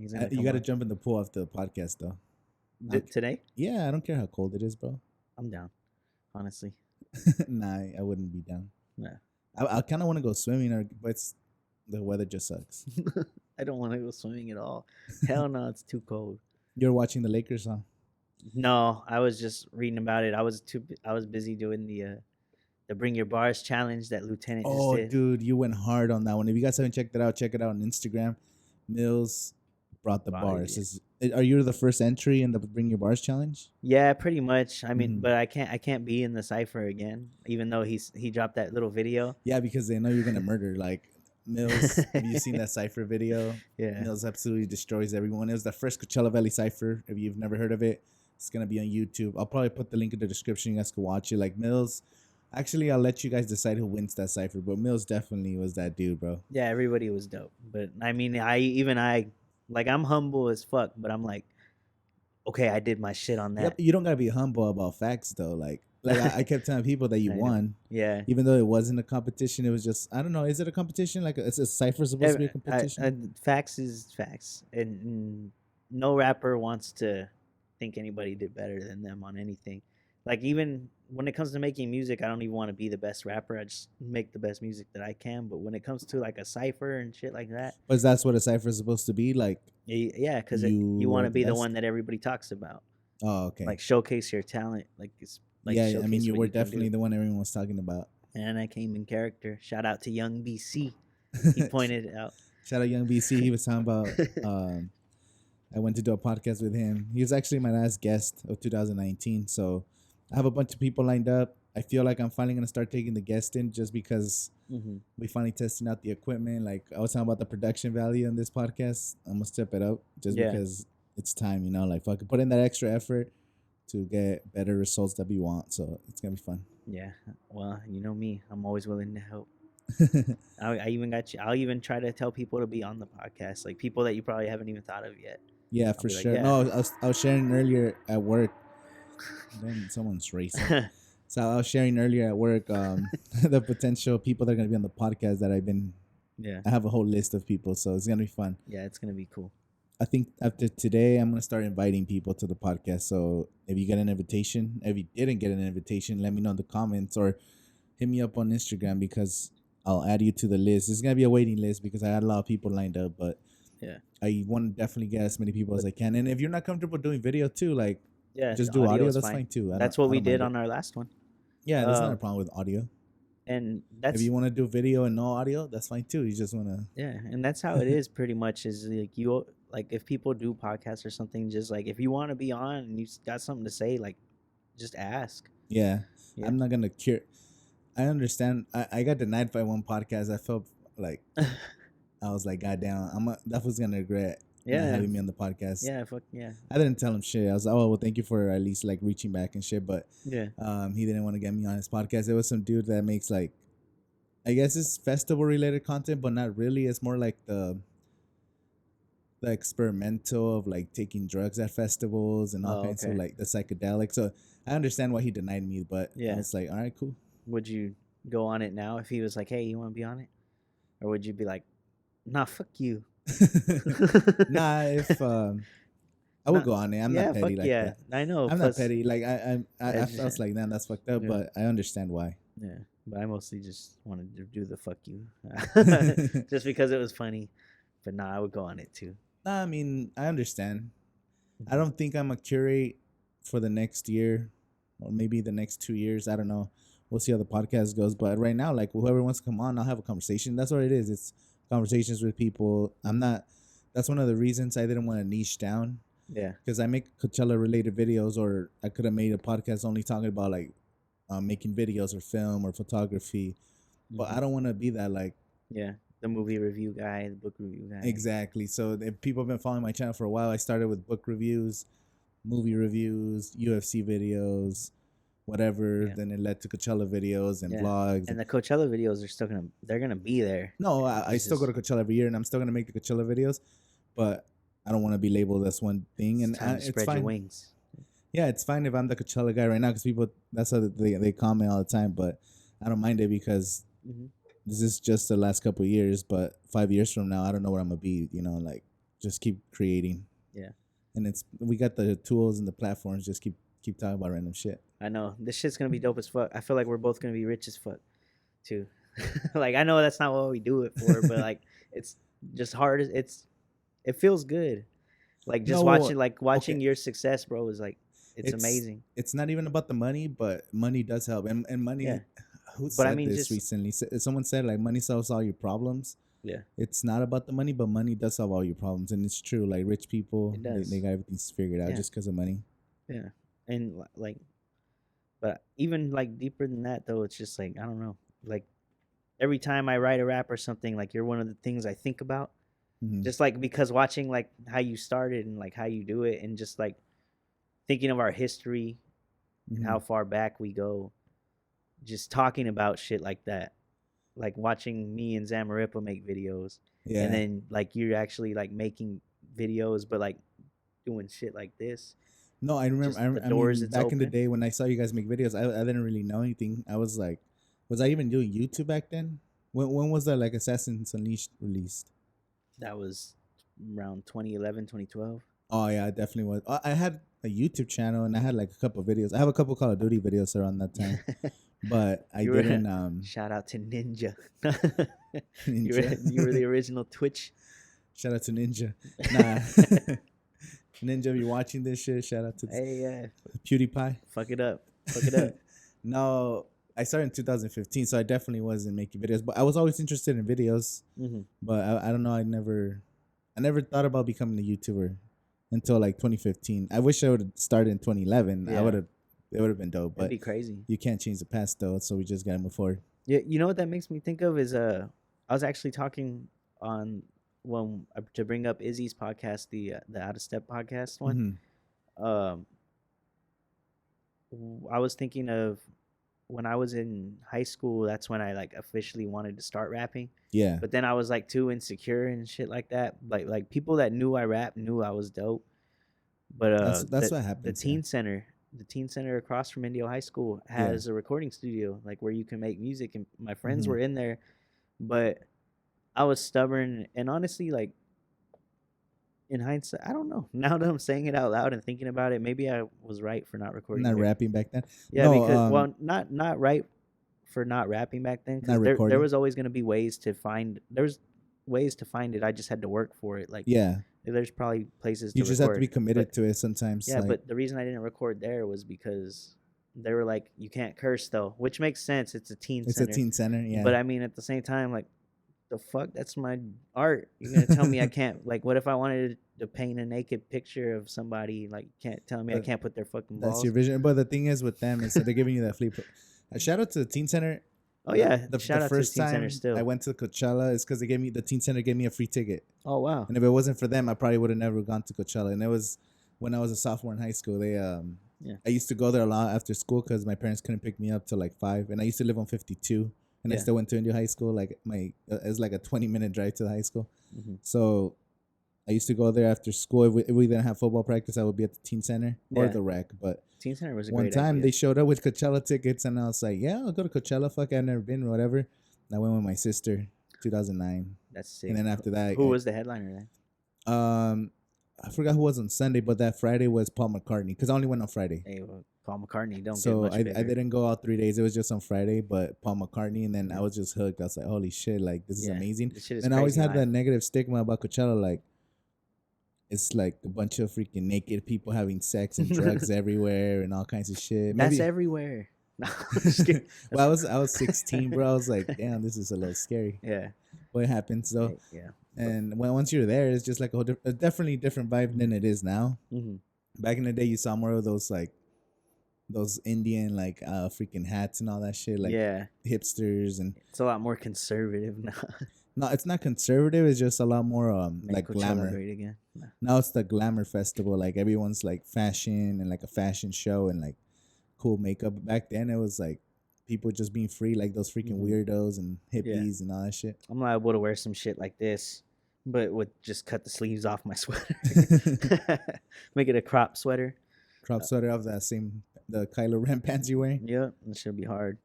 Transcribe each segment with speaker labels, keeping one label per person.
Speaker 1: He's gonna
Speaker 2: You
Speaker 1: come
Speaker 2: got to
Speaker 1: on.
Speaker 2: jump in the pool after the podcast, though.
Speaker 1: Today?
Speaker 2: Yeah, I don't care how cold it is, bro.
Speaker 1: I'm down. Honestly,
Speaker 2: Nah, I wouldn't be down.
Speaker 1: yeah.
Speaker 2: I kind of want to go swimming, but the weather just sucks.
Speaker 1: I don't want to go swimming at all. Hell no, it's too cold.
Speaker 2: You're watching the Lakers, huh?
Speaker 1: No, I was just reading about it. I was busy doing the Bring Your Bars challenge that Lieutenant just
Speaker 2: Oh,
Speaker 1: did.
Speaker 2: dude, you went hard on that one. If you guys haven't checked it out, check it out on Instagram. Mills brought the
Speaker 1: Wow,
Speaker 2: bars. Are you the first entry in the Bring Your Bars challenge?
Speaker 1: yeah, pretty much. I mean,
Speaker 2: Mhm.
Speaker 1: but I can't be in the Cypher again, even though he dropped that little video.
Speaker 2: Yeah, because they know you're gonna murder. Like Mills, have you seen that Cypher video?
Speaker 1: Yeah.
Speaker 2: Mills absolutely destroys everyone. It was the first Coachella Valley Cypher. If you've never heard of it, it's gonna be on YouTube. I'll probably put the link in the description. You guys can watch it. Like Mills, actually, I'll let you guys decide who wins that Cypher. But Mills definitely was that dude, bro.
Speaker 1: Yeah, everybody was dope. But I mean, I like I'm humble as fuck, but I'm like, okay, I did my shit on
Speaker 2: Yep,
Speaker 1: that.
Speaker 2: you don't gotta be humble about facts though. Like I kept telling people that you
Speaker 1: I know.
Speaker 2: won,
Speaker 1: Yeah.
Speaker 2: even though it wasn't a competition. It was just I don't know. Is it a competition? Like it's a Cypher supposed to be a competition?
Speaker 1: Facts is facts, and no rapper wants to think anybody did better than them on anything. Like even when it comes to making music, I don't even want to be the best rapper. I just make the best music that I can. But when it comes to like a cipher and shit like that,
Speaker 2: But that's what a Cypher is supposed to be. Like
Speaker 1: yeah, because
Speaker 2: you
Speaker 1: you want
Speaker 2: are
Speaker 1: to
Speaker 2: the
Speaker 1: be the
Speaker 2: best.
Speaker 1: one that everybody talks about,
Speaker 2: Oh, okay.
Speaker 1: like showcase your talent, like it's like
Speaker 2: Yeah, I
Speaker 1: showcase
Speaker 2: mean you
Speaker 1: what
Speaker 2: were
Speaker 1: you can do.
Speaker 2: definitely the one everyone was talking about.
Speaker 1: And I came in character. Shout out to Young BC. He pointed it out.
Speaker 2: Shout out Young BC. He was talking about. I went to do a podcast with him. He was actually my last guest of 2019. So I have a bunch of people lined up. I feel like I'm finally gonna start taking the guest in just because
Speaker 1: Mm-hmm.
Speaker 2: we finally testing out the equipment. Like I was talking about the production value in this podcast. I'm gonna step it up just
Speaker 1: Yeah.
Speaker 2: because it's time. You know, like fucking put in that extra effort to get better results that we want. So it's gonna be fun.
Speaker 1: Yeah. Well, you know me. I'm always willing to help. I even got you. I'll even try to tell people to be on the podcast, like people that you probably haven't even thought of yet.
Speaker 2: Yeah,
Speaker 1: I'll
Speaker 2: for
Speaker 1: be like,
Speaker 2: sure.
Speaker 1: yeah.
Speaker 2: No, I was sharing earlier at work. Someone's racing. So I was sharing earlier at work the potential people that are gonna be on the podcast that
Speaker 1: Yeah.
Speaker 2: I have a whole list of people, so it's gonna be fun.
Speaker 1: Yeah, it's gonna be cool.
Speaker 2: I think after today I'm gonna start inviting people to the podcast. So if you get an invitation, if you didn't get an invitation, let me know in the comments or hit me up on Instagram because I'll add you to the list. It's gonna be a waiting list because I had a lot of people lined up, but
Speaker 1: Yeah.
Speaker 2: I want to definitely get as many people as I can. And if you're not comfortable doing video too, like
Speaker 1: Yeah.
Speaker 2: just
Speaker 1: the
Speaker 2: do audio.
Speaker 1: is
Speaker 2: That's fine too.
Speaker 1: That's what we did on our last one.
Speaker 2: Yeah, there's not a problem with audio.
Speaker 1: And
Speaker 2: If
Speaker 1: that's
Speaker 2: you want to do video and no audio, that's fine too. You just want to.
Speaker 1: yeah, and that's how it is pretty much. Is like you like if people do podcasts or something, just like if you want to be on and you got something to say, like just ask.
Speaker 2: Yeah.
Speaker 1: Yeah.
Speaker 2: I'm not gonna cure. I understand. I got denied by one podcast. I felt like I was like, God damn, that was gonna regret not
Speaker 1: Yeah.
Speaker 2: having me on the podcast.
Speaker 1: Yeah. Fuck yeah.
Speaker 2: I didn't tell him shit. I was like, oh well, thank you for at least like reaching back and shit. But
Speaker 1: Yeah.
Speaker 2: he didn't want to get me on his podcast. It was some dude that makes like, I guess it's festival related content, but not really. It's more like the experimental of like taking drugs at festivals and all kinds of
Speaker 1: okay.
Speaker 2: like the psychedelic. So I understand why he denied me, but
Speaker 1: Yeah.
Speaker 2: I was like, all right, cool.
Speaker 1: Would you go on it now if he was like, "Hey, you want to be on it," or would you be like, "Nah, fuck you"?
Speaker 2: Nah, if I would go on it. I'm
Speaker 1: yeah,
Speaker 2: not petty
Speaker 1: fuck
Speaker 2: like
Speaker 1: yeah.
Speaker 2: that.
Speaker 1: I know.
Speaker 2: I'm
Speaker 1: plus-
Speaker 2: not petty. Like I
Speaker 1: just-
Speaker 2: was like, man, that's fucked up.
Speaker 1: Yeah.
Speaker 2: But I understand why.
Speaker 1: Yeah, but I mostly just wanted to do the fuck you, just because it was funny. But nah, I would go on it too.
Speaker 2: Nah, I mean, I understand. I don't think I'm a curate for the next year or maybe the next 2 years. I don't know. We'll see how the podcast goes. But right now, like whoever wants to come on, I'll have a conversation. That's what it is. It's conversations with people. That's one of the reasons I didn't want to niche down.
Speaker 1: Yeah.
Speaker 2: Because I make Coachella related videos, or I could have made a podcast only talking about like making videos or film or photography. But I don't want to be that like.
Speaker 1: Yeah. The movie review guy, the book review guy.
Speaker 2: Exactly. So if people have been following my channel for a while, I started with book reviews, movie reviews, UFC videos, whatever.
Speaker 1: Yeah.
Speaker 2: Then it led to Coachella videos and vlogs.
Speaker 1: And the Coachella videos are they're gonna be there.
Speaker 2: No, I still go to Coachella every year, and I'm still gonna make the Coachella videos, but I don't want to be labeled as one thing. And
Speaker 1: Time to spread
Speaker 2: fine.
Speaker 1: your wings.
Speaker 2: Yeah, it's fine if I'm the Coachella guy right now because people that's how they comment all the time. But I don't mind it because.
Speaker 1: Mm-hmm.
Speaker 2: This is just the last couple of years, but 5 years from now, I don't know where I'm gonna be. You know, like just keep creating.
Speaker 1: Yeah.
Speaker 2: And we got the tools and the platforms. Just keep talking about random shit.
Speaker 1: I know this shit's gonna be dope as fuck. I feel like we're both gonna be rich as fuck, too. Like I know that's not what we do it for, but like it's just hard. It feels good. Like just watching
Speaker 2: okay.
Speaker 1: your success, bro, is like it's amazing.
Speaker 2: It's not even about the money, but money does help. And money.
Speaker 1: Yeah.
Speaker 2: Who
Speaker 1: But I
Speaker 2: said
Speaker 1: mean,
Speaker 2: this
Speaker 1: just
Speaker 2: recently? Someone said like money solves all your problems.
Speaker 1: yeah,
Speaker 2: It's not about the money, but money does solve all your problems, and it's true. Like rich people,
Speaker 1: it does.
Speaker 2: they got everything figured out
Speaker 1: Yeah.
Speaker 2: just because of money.
Speaker 1: Yeah, and like, but even like deeper than that though, it's just like I don't know. Like every time I write a rap or something, like you're one of the things I think about.
Speaker 2: Mhm.
Speaker 1: Just like because watching like how you started and like how you do it, and just like thinking of our history and how
Speaker 2: Mhm.
Speaker 1: far back we go, just talking about shit like that, like watching me and Zamaripa make videos, and
Speaker 2: Yeah.
Speaker 1: then like you're actually like making videos, but like doing shit like this.
Speaker 2: No, I remember.
Speaker 1: Just the
Speaker 2: I
Speaker 1: doors
Speaker 2: mean,
Speaker 1: it's
Speaker 2: back in the
Speaker 1: open.
Speaker 2: day when I saw you guys make videos, I didn't really know anything. I was like, was I even doing YouTube back then? When was that like Assassin's Unleashed released?
Speaker 1: That was around 2011, 2012.
Speaker 2: Oh yeah, I definitely was. I had a YouTube channel and I had like a couple videos. I have a couple Call of Duty videos around that time, but I
Speaker 1: You were
Speaker 2: didn't.
Speaker 1: shout out to Ninja.
Speaker 2: Ninja.
Speaker 1: You were the original Twitch.
Speaker 2: Shout out to Ninja. Nah, Ninja, if you're watching this shit, shout out to
Speaker 1: Hey,
Speaker 2: PewDiePie.
Speaker 1: fuck it up. Fuck it up.
Speaker 2: No, I started in 2015, so I definitely wasn't making videos. But I was always interested in videos.
Speaker 1: Hmm.
Speaker 2: But I don't know. I never thought about becoming a YouTuber until like 2015. I wish I would have started in 2011.
Speaker 1: Yeah.
Speaker 2: It would have been dope.
Speaker 1: That'd
Speaker 2: But
Speaker 1: be crazy.
Speaker 2: you can't change the past though, so we just gotta move forward.
Speaker 1: Yeah, you know what that makes me think of is I was actually talking on to bring up Izzy's podcast, the Out of Step podcast one.
Speaker 2: Mhm.
Speaker 1: Um, I was thinking of when I was in high school. That's when I like officially wanted to start rapping.
Speaker 2: Yeah.
Speaker 1: But then I was like too insecure and shit like that. Like people that knew I rap knew I was dope. But
Speaker 2: That's what
Speaker 1: the
Speaker 2: happens.
Speaker 1: the teen center across from Indio High School
Speaker 2: Yeah.
Speaker 1: has a recording studio like where you can make music, and my friends
Speaker 2: Mhm.
Speaker 1: were in there, but I was stubborn, and honestly, like in hindsight, I don't know. Now that I'm saying it out loud and thinking about it, maybe I was right for not recording.
Speaker 2: Not
Speaker 1: there.
Speaker 2: rapping back then.
Speaker 1: Yeah,
Speaker 2: No,
Speaker 1: because well, not right for not rapping back then,
Speaker 2: Not
Speaker 1: because there
Speaker 2: recording.
Speaker 1: was always gonna be ways to find. There's ways to find it. I just had to work for it. Like
Speaker 2: yeah,
Speaker 1: there's probably places
Speaker 2: you
Speaker 1: to
Speaker 2: just
Speaker 1: record.
Speaker 2: have to be committed
Speaker 1: but,
Speaker 2: to it sometimes.
Speaker 1: yeah,
Speaker 2: like,
Speaker 1: but the reason I didn't record there was because they were like, you can't curse though, which makes sense. It's a teen
Speaker 2: it's
Speaker 1: center.
Speaker 2: a teen center. Yeah.
Speaker 1: But I mean, at the same time, like, the fuck, that's my art. You're gonna tell me I can't? Like, what if I wanted to paint a naked picture of somebody? Like, you can't tell me I can't put their fucking balls.
Speaker 2: That's your vision. But the thing is with them is that they're giving you that flea. Shout out to the teen center.
Speaker 1: Oh yeah,
Speaker 2: The
Speaker 1: shout out
Speaker 2: first
Speaker 1: to the teen
Speaker 2: time
Speaker 1: center still.
Speaker 2: I went to Coachella is because the teen center gave me a free ticket.
Speaker 1: Oh wow.
Speaker 2: And if it wasn't for them, I probably would have never gone to Coachella. And it was when I was a sophomore in high school. They I used to go there a lot after school because my parents couldn't pick me up till like 5, and I used to live on 52, and I
Speaker 1: Yeah.
Speaker 2: still went to Indio High School. Like it's like a 20-minute drive to the high school.
Speaker 1: Mhm.
Speaker 2: So I used to go there after school. If we didn't have football practice, I would be at the teen center or
Speaker 1: Yeah.
Speaker 2: the rec. But
Speaker 1: Teen center was a
Speaker 2: one
Speaker 1: great
Speaker 2: time
Speaker 1: idea.
Speaker 2: they showed up with Coachella tickets, and I was like, "Yeah, I'll go to Coachella. Fuck, I've never been, whatever." And I went with my sister, 2009,
Speaker 1: That's sick.
Speaker 2: and then after that,
Speaker 1: Who was the headliner then?
Speaker 2: I forgot who was on Sunday, but that Friday was Paul McCartney because I only went on Friday.
Speaker 1: Hey, well, Paul McCartney. Don't
Speaker 2: So
Speaker 1: get much
Speaker 2: I
Speaker 1: bigger.
Speaker 2: didn't go all 3 days. It was just on Friday, but Paul McCartney, and then I was just hooked. I was like, holy shit, like this is
Speaker 1: Yeah,
Speaker 2: amazing.
Speaker 1: this shit is
Speaker 2: And I always
Speaker 1: crazy
Speaker 2: had
Speaker 1: live.
Speaker 2: that negative stigma about Coachella, like it's like a bunch of freaking naked people having sex and drugs everywhere and all kinds of shit.
Speaker 1: That's
Speaker 2: Maybe,
Speaker 1: everywhere. No, I'm just kidding.
Speaker 2: well, I was 16, bro. I was like, damn, this is a little scary.
Speaker 1: Yeah.
Speaker 2: What happens though?
Speaker 1: Yeah.
Speaker 2: And once you're there, it's just like a definitely different vibe than it is now.
Speaker 1: Mm-hmm.
Speaker 2: Back in the day, you saw more of those like those Indian like freaking hats and all that shit, like
Speaker 1: yeah.
Speaker 2: hipsters, and
Speaker 1: It's a lot more conservative now.
Speaker 2: no, it's not conservative. It's just a lot more
Speaker 1: Make
Speaker 2: like
Speaker 1: Coachella
Speaker 2: glamour.
Speaker 1: great again. No.
Speaker 2: Now it's the glamour festival. Like everyone's like fashion and like a fashion show and like cool makeup. Back then it was like people just being free, like those freaking
Speaker 1: Mhm.
Speaker 2: weirdos and hippies and all that shit.
Speaker 1: I'm liable to wear some shit like this, but with just cut the sleeves off my sweater. Make it a crop sweater.
Speaker 2: Crop sweater of the Kylo Ren pants you wearing.
Speaker 1: Yep, it should be hard.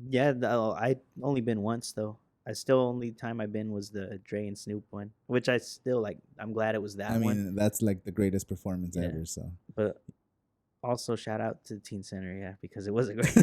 Speaker 1: Yeah, I only been once though. I still only time I've been was the Dre and Snoop one, which I still like. I'm glad it was that
Speaker 2: I
Speaker 1: one.
Speaker 2: mean, that's like the greatest performance
Speaker 1: Yeah.
Speaker 2: ever. So
Speaker 1: But also shout out to Teen Center, yeah, because it was a great,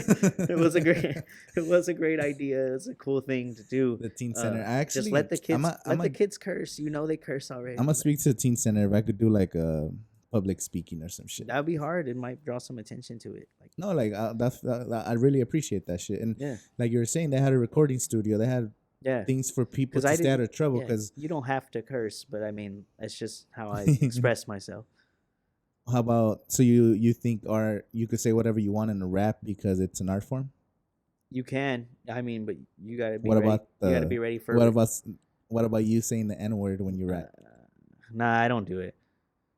Speaker 1: it was a great, it was a great idea. It's a cool thing to do.
Speaker 2: the teen center. I
Speaker 1: Just
Speaker 2: actually,
Speaker 1: let the kids
Speaker 2: I'm
Speaker 1: let
Speaker 2: a
Speaker 1: the kids curse. You know they curse already.
Speaker 2: I'm gonna speak to the teen center if I could do like a public speaking or some shit.
Speaker 1: That would be hard. It might draw some attention to it. Like,
Speaker 2: No, like I really appreciate that shit. And
Speaker 1: yeah,
Speaker 2: like you were saying, they had a recording studio. They had
Speaker 1: yeah.
Speaker 2: things for people
Speaker 1: Because
Speaker 2: to
Speaker 1: I
Speaker 2: stay out
Speaker 1: didn't.
Speaker 2: of trouble.
Speaker 1: Yeah,
Speaker 2: Because
Speaker 1: you don't have to curse, but I mean, it's just how I express myself.
Speaker 2: how about so you think you could say whatever you want in a rap because it's an art form?
Speaker 1: You can. I mean, but you gotta be
Speaker 2: What
Speaker 1: ready.
Speaker 2: about
Speaker 1: You gotta be ready for.
Speaker 2: what about you saying the N word when you rap?
Speaker 1: Nah, I don't do it.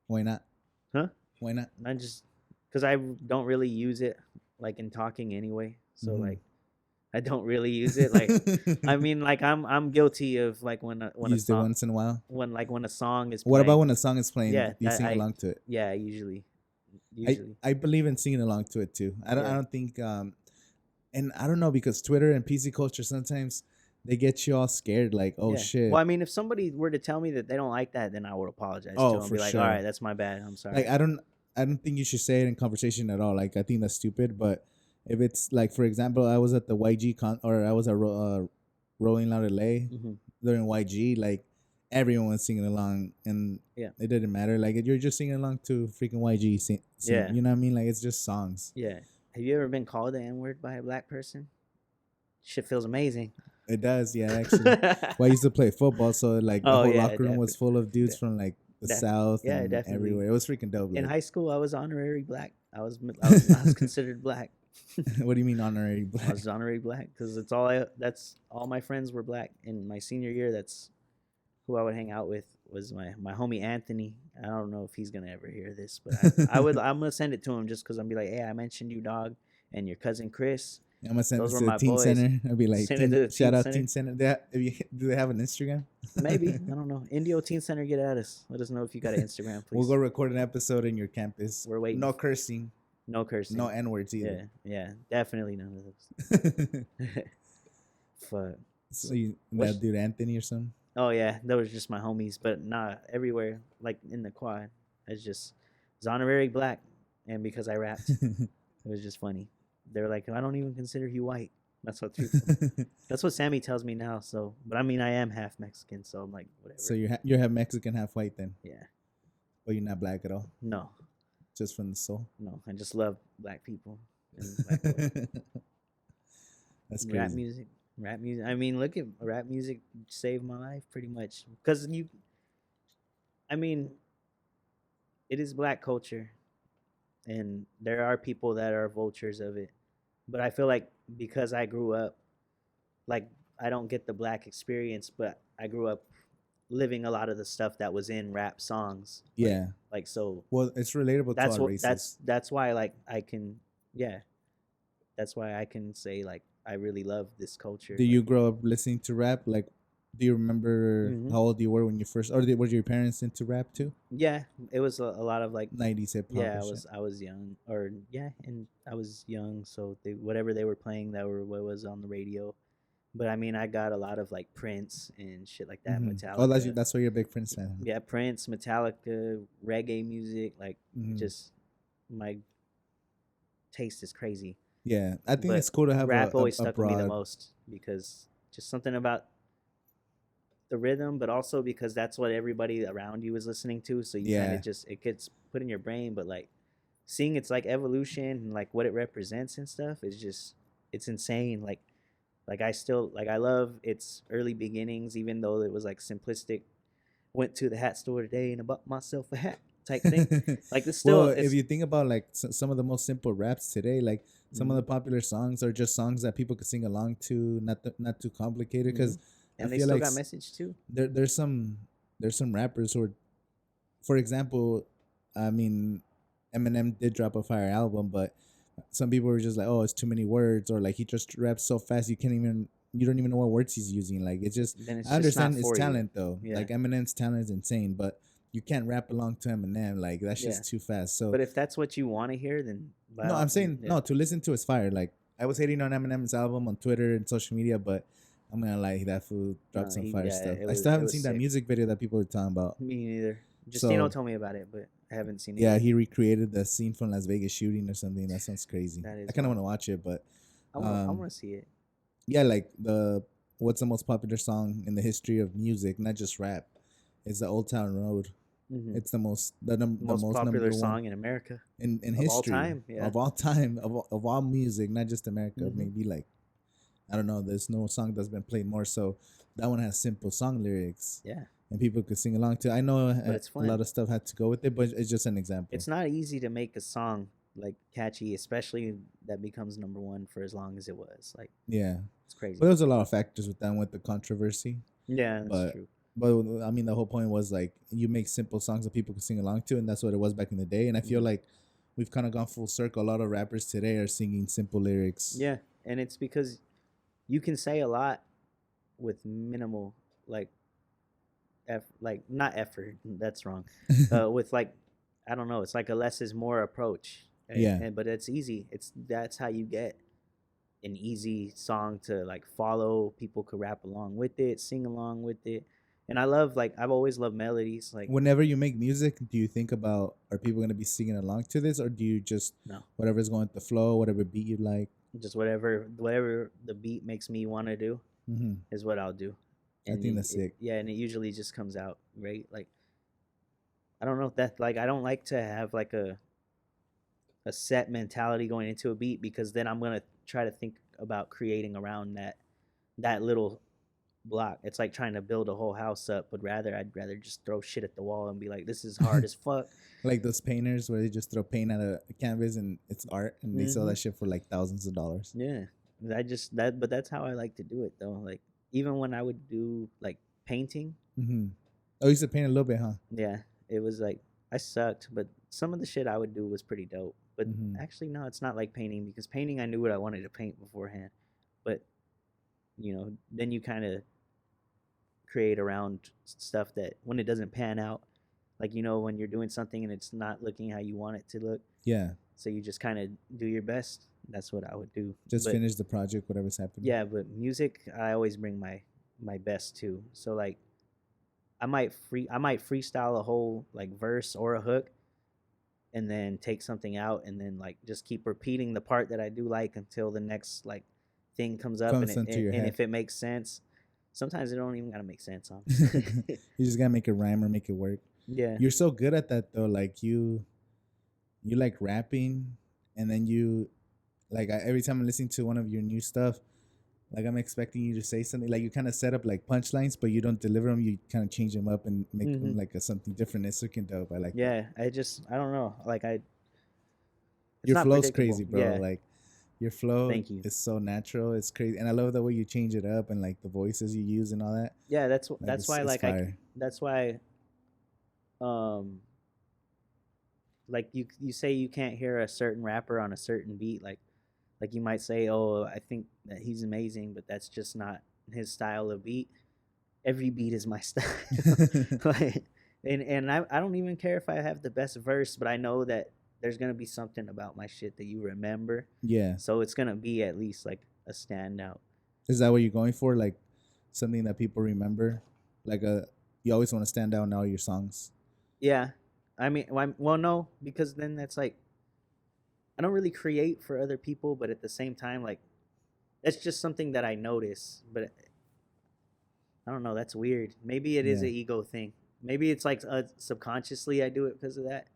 Speaker 2: Why not?
Speaker 1: Huh?
Speaker 2: Why not?
Speaker 1: I just because I don't really use it like in talking anyway. So
Speaker 2: Mhm.
Speaker 1: like I don't really use it. Like I mean, like I'm guilty of like when a
Speaker 2: Used it
Speaker 1: song
Speaker 2: once in a while.
Speaker 1: when a song is
Speaker 2: What about
Speaker 1: playing.
Speaker 2: when a song is playing?
Speaker 1: Yeah,
Speaker 2: You
Speaker 1: that
Speaker 2: sing along to it.
Speaker 1: yeah, usually.
Speaker 2: I believe in singing along to it too. I
Speaker 1: Yeah.
Speaker 2: don't think and I don't know because Twitter and PC culture sometimes they get you all scared like oh
Speaker 1: Yeah.
Speaker 2: shit.
Speaker 1: Well, I mean, if somebody were to tell me that they don't like that, then I would apologize
Speaker 2: Oh,
Speaker 1: to them.
Speaker 2: for
Speaker 1: Be like,
Speaker 2: sure.
Speaker 1: all right, that's my bad. I'm sorry.
Speaker 2: Like I don't think you should say it in conversation at all. Like I think that's stupid. But if it's like for example, I was at the YG or I was at Rolling Loud LA
Speaker 1: hmm
Speaker 2: during YG. Like everyone was singing along, and
Speaker 1: Yeah.
Speaker 2: it didn't matter. Like you're just singing along to freaking YG.
Speaker 1: Yeah.
Speaker 2: You know what I mean? Like it's just songs.
Speaker 1: Yeah. Have you ever been called the N word by a black person? Shit feels amazing.
Speaker 2: It does, yeah. Actually, well, I used to play football, so like the
Speaker 1: Oh,
Speaker 2: whole
Speaker 1: yeah,
Speaker 2: locker room was full of dudes
Speaker 1: de-
Speaker 2: from like the
Speaker 1: def-
Speaker 2: South
Speaker 1: yeah,
Speaker 2: and
Speaker 1: definitely.
Speaker 2: everywhere. It was freaking dope.
Speaker 1: In
Speaker 2: Like,
Speaker 1: high school, I was honorary black. I was considered black.
Speaker 2: what do you mean honorary
Speaker 1: I
Speaker 2: black?
Speaker 1: was honorary black because that's all my friends were black. In my senior year, that's who I would hang out with was my homie Anthony. I don't know if he's gonna ever hear this, but I'm gonna send it to him just because I'm be like, hey, I mentioned you, dog, and your cousin Chris.
Speaker 2: I'm gonna send
Speaker 1: Those
Speaker 2: this
Speaker 1: were
Speaker 2: to the
Speaker 1: my
Speaker 2: Teen
Speaker 1: boys.
Speaker 2: Center. I'll be like,
Speaker 1: Send it to the
Speaker 2: shout
Speaker 1: Teen
Speaker 2: out
Speaker 1: Center.
Speaker 2: Teen Center. Do they have an Instagram?
Speaker 1: Maybe I don't know. Indio Teen Center, get at us. Let us know if you got an Instagram, please.
Speaker 2: We'll go record an episode in your campus.
Speaker 1: We're waiting.
Speaker 2: No cursing,
Speaker 1: No cursing.
Speaker 2: no N words either.
Speaker 1: Yeah, definitely none of those. Fuck.
Speaker 2: So
Speaker 1: What's-
Speaker 2: that dude Anthony or something.
Speaker 1: Oh yeah, that was just my homies, but nah, everywhere like in the quad, it's honorary black, and because I rapped, it was just funny. They're like, I don't even consider you white. That's what that's what Sammy tells me now. So, but I mean, I am half Mexican, so I'm like, whatever.
Speaker 2: So you're half Mexican, half white then,
Speaker 1: Yeah.
Speaker 2: but you're not black at all,
Speaker 1: No,
Speaker 2: just from the soul.
Speaker 1: no, I just love black people and black boys.
Speaker 2: That's
Speaker 1: Rap
Speaker 2: crazy.
Speaker 1: music. Rap music. I mean, look at rap music saved my life pretty much because I mean, it is black culture, and there are people that are vultures of it. But I feel like because I grew up, like I don't get the black experience, but I grew up living a lot of the stuff that was in rap songs.
Speaker 2: Yeah.
Speaker 1: Like so.
Speaker 2: Well, it's relatable
Speaker 1: That's
Speaker 2: to all
Speaker 1: what
Speaker 2: races.
Speaker 1: that's why like I can yeah. That's why I can say like I really love this culture.
Speaker 2: Do you grow up listening to rap? Like, do you remember
Speaker 1: Mhm.
Speaker 2: how old you were when you first, or were your parents into rap too?
Speaker 1: Yeah, it was a lot of like
Speaker 2: 90s hip hop.
Speaker 1: yeah,
Speaker 2: and shit.
Speaker 1: I was young or yeah, and I was young, so whatever they were playing that were what was on the radio. But I mean, I got a lot of like Prince and shit like that,
Speaker 2: Mhm.
Speaker 1: Metallica.
Speaker 2: Oh, that's why you're a big Prince fan. Huh?
Speaker 1: Yeah, Prince, Metallica, reggae music, like
Speaker 2: Mhm.
Speaker 1: just my taste is crazy.
Speaker 2: Yeah, I think
Speaker 1: But
Speaker 2: it's cool to have
Speaker 1: Rap always
Speaker 2: a
Speaker 1: stuck with me the
Speaker 2: broad.
Speaker 1: most because just something about the rhythm, but also because that's what everybody around you is listening to. So you kind
Speaker 2: Yeah.
Speaker 1: of just it gets put in your brain. But like seeing its like evolution and like what it represents and stuff is just it's insane. Like I still like I love its early beginnings, even though it was like simplistic. Went to the hat store today and I bought myself a hat type thing. Like it's still
Speaker 2: Well,
Speaker 1: it's,
Speaker 2: if you think about like some of the most simple raps today, like some of the popular songs are just songs that people could sing along to, not too complicated. Because
Speaker 1: and
Speaker 2: I
Speaker 1: they
Speaker 2: feel
Speaker 1: still
Speaker 2: like
Speaker 1: got message too.
Speaker 2: there's some rappers who are, for example, I mean, Eminem did drop a fire album, but some people were just like, oh, it's too many words, or like he just raps so fast you don't even know what words he's using. Like it's just
Speaker 1: Then it's
Speaker 2: I
Speaker 1: just not
Speaker 2: understand his
Speaker 1: for you.
Speaker 2: talent though.
Speaker 1: Yeah.
Speaker 2: Like Eminem's talent is insane, but you can't rap along to Eminem. Like that's just too fast. So
Speaker 1: But if that's what you want to hear, then by
Speaker 2: no,
Speaker 1: all
Speaker 2: I'm saying
Speaker 1: yeah.
Speaker 2: no, to listen to his fire. Like I was hating on Eminem's album on Twitter and social media, but I'm gonna lie, that fool dropped
Speaker 1: No,
Speaker 2: some
Speaker 1: he
Speaker 2: fire
Speaker 1: yeah,
Speaker 2: stuff.
Speaker 1: it
Speaker 2: I
Speaker 1: was
Speaker 2: still
Speaker 1: it
Speaker 2: haven't
Speaker 1: was
Speaker 2: seen that
Speaker 1: sick.
Speaker 2: music video that people were talking about.
Speaker 1: Me neither. Justino
Speaker 2: So
Speaker 1: told me about it, but I haven't seen it
Speaker 2: yeah,
Speaker 1: yet.
Speaker 2: he recreated the scene from Las Vegas shooting or something. That sounds crazy.
Speaker 1: That is
Speaker 2: I kind of
Speaker 1: wild.
Speaker 2: want to watch it, but
Speaker 1: I
Speaker 2: um,
Speaker 1: want to see it.
Speaker 2: yeah, like what's the most popular song in the history of music, not just rap? It's the Old Town Road.
Speaker 1: Hmm.
Speaker 2: It's the the
Speaker 1: Most
Speaker 2: most
Speaker 1: popular
Speaker 2: number one
Speaker 1: song in America
Speaker 2: in
Speaker 1: of all
Speaker 2: history
Speaker 1: time. Yeah.
Speaker 2: of all time of all music, not just America.
Speaker 1: Hmm.
Speaker 2: Maybe like I don't know. There's no song that's been played more. So that one has simple song lyrics,
Speaker 1: Yeah,
Speaker 2: and people could sing along to. I know
Speaker 1: but it's
Speaker 2: a lot
Speaker 1: fun.
Speaker 2: of stuff had to go with it, but it's just an example.
Speaker 1: It's not easy to make a song like catchy, especially that becomes number one for as long as it was. Like
Speaker 2: Yeah,
Speaker 1: it's
Speaker 2: but
Speaker 1: crazy.
Speaker 2: there's a lot of factors with that, with the controversy.
Speaker 1: Yeah, that's
Speaker 2: But
Speaker 1: true.
Speaker 2: I mean, the whole point was like you make simple songs that people can sing along to, and that's what it was back in the day. And I feel
Speaker 1: Hmm.
Speaker 2: like we've kind of gone full circle. A lot of rappers today are singing simple lyrics.
Speaker 1: Yeah, and it's because you can say a lot with minimal like like not effort. That's wrong. With like I don't know. It's like a less is more approach.
Speaker 2: Yeah,
Speaker 1: And but it's easy. That's how you get an easy song to like follow. People could rap along with it, sing along with it. And I love like I've always loved melodies. Like
Speaker 2: whenever you make music, do you think about are people gonna be singing along to this, or do you just
Speaker 1: no,
Speaker 2: whatever's going with the flow, whatever beat you like?
Speaker 1: just whatever the beat makes me want to do
Speaker 2: Hmm.
Speaker 1: is what I'll do.
Speaker 2: I
Speaker 1: And
Speaker 2: think that's sick.
Speaker 1: yeah, and it usually just comes out great. Like I don't know if that like I don't like to have like a set mentality going into a beat because then I'm gonna try to think about creating around that little block. It's like trying to build a whole house up, but I'd rather just throw shit at the wall and be like, this is hard as fuck.
Speaker 2: Like those painters where they just throw paint at a canvas and it's art, and they sell
Speaker 1: Hmm.
Speaker 2: that shit for like thousands of dollars.
Speaker 1: Yeah, but that's how I like to do it though. Like even when I would do like painting,
Speaker 2: Hmm. Oh, you used to paint a little bit, huh?
Speaker 1: yeah, it was like I sucked, but some of the shit I would do was pretty dope. But
Speaker 2: Hmm.
Speaker 1: actually, no, it's not like painting because painting I knew what I wanted to paint beforehand. But then you kind of create around stuff that when it doesn't pan out, like when you're doing something and it's not looking how you want it to look,
Speaker 2: Yeah,
Speaker 1: so you just kind of do your best. That's what I would do.
Speaker 2: just
Speaker 1: But
Speaker 2: finish the project, whatever's happening.
Speaker 1: yeah, but music, I always bring my best too. So like I might freestyle a whole like verse or a hook and then take something out and then like just keep repeating the part that I do like until the next like thing comes up
Speaker 2: Comes into your
Speaker 1: and
Speaker 2: head.
Speaker 1: if it makes sense. Sometimes it don't even gotta make sense,
Speaker 2: You just gotta make it rhyme or make it work.
Speaker 1: Yeah.
Speaker 2: You're so good at that though. Like you like rapping, and then you like every time I'm listening to one of your new stuff, like I'm expecting you to say something. Like you kind of set up like punchlines, but you don't deliver them. You kind of change them up and make them
Speaker 1: Hmm.
Speaker 2: like something different. It's looking dope. I like that.
Speaker 1: Yeah. I don't know. Like it's
Speaker 2: Your
Speaker 1: not
Speaker 2: flow's
Speaker 1: predictable.
Speaker 2: crazy, bro.
Speaker 1: Yeah.
Speaker 2: Like your flow
Speaker 1: Thank you.
Speaker 2: is so natural. It's crazy, and I love the way you change it up and like the voices you use and all that.
Speaker 1: Yeah,
Speaker 2: Like
Speaker 1: that's why
Speaker 2: it's
Speaker 1: like
Speaker 2: fire.
Speaker 1: that's why um like you say you can't hear a certain rapper on a certain beat like you might say, oh, I think that he's amazing, but that's just not his style of beat. Every beat is my style. Like, and I don't even care if I have the best verse, but I know that there's gonna be something about my shit that you remember,
Speaker 2: Yeah,
Speaker 1: so it's gonna be at least like a standout.
Speaker 2: is that what you're going for? Like something that people remember? Like you always want to stand out in all your songs.
Speaker 1: Yeah, I mean, well, no, because then that's like I don't really create for other people, but at the same time, like that's just something that I notice. But I don't know. That's weird. Maybe it is
Speaker 2: Yeah.
Speaker 1: an ego thing. Maybe it's like subconsciously I do it because of that.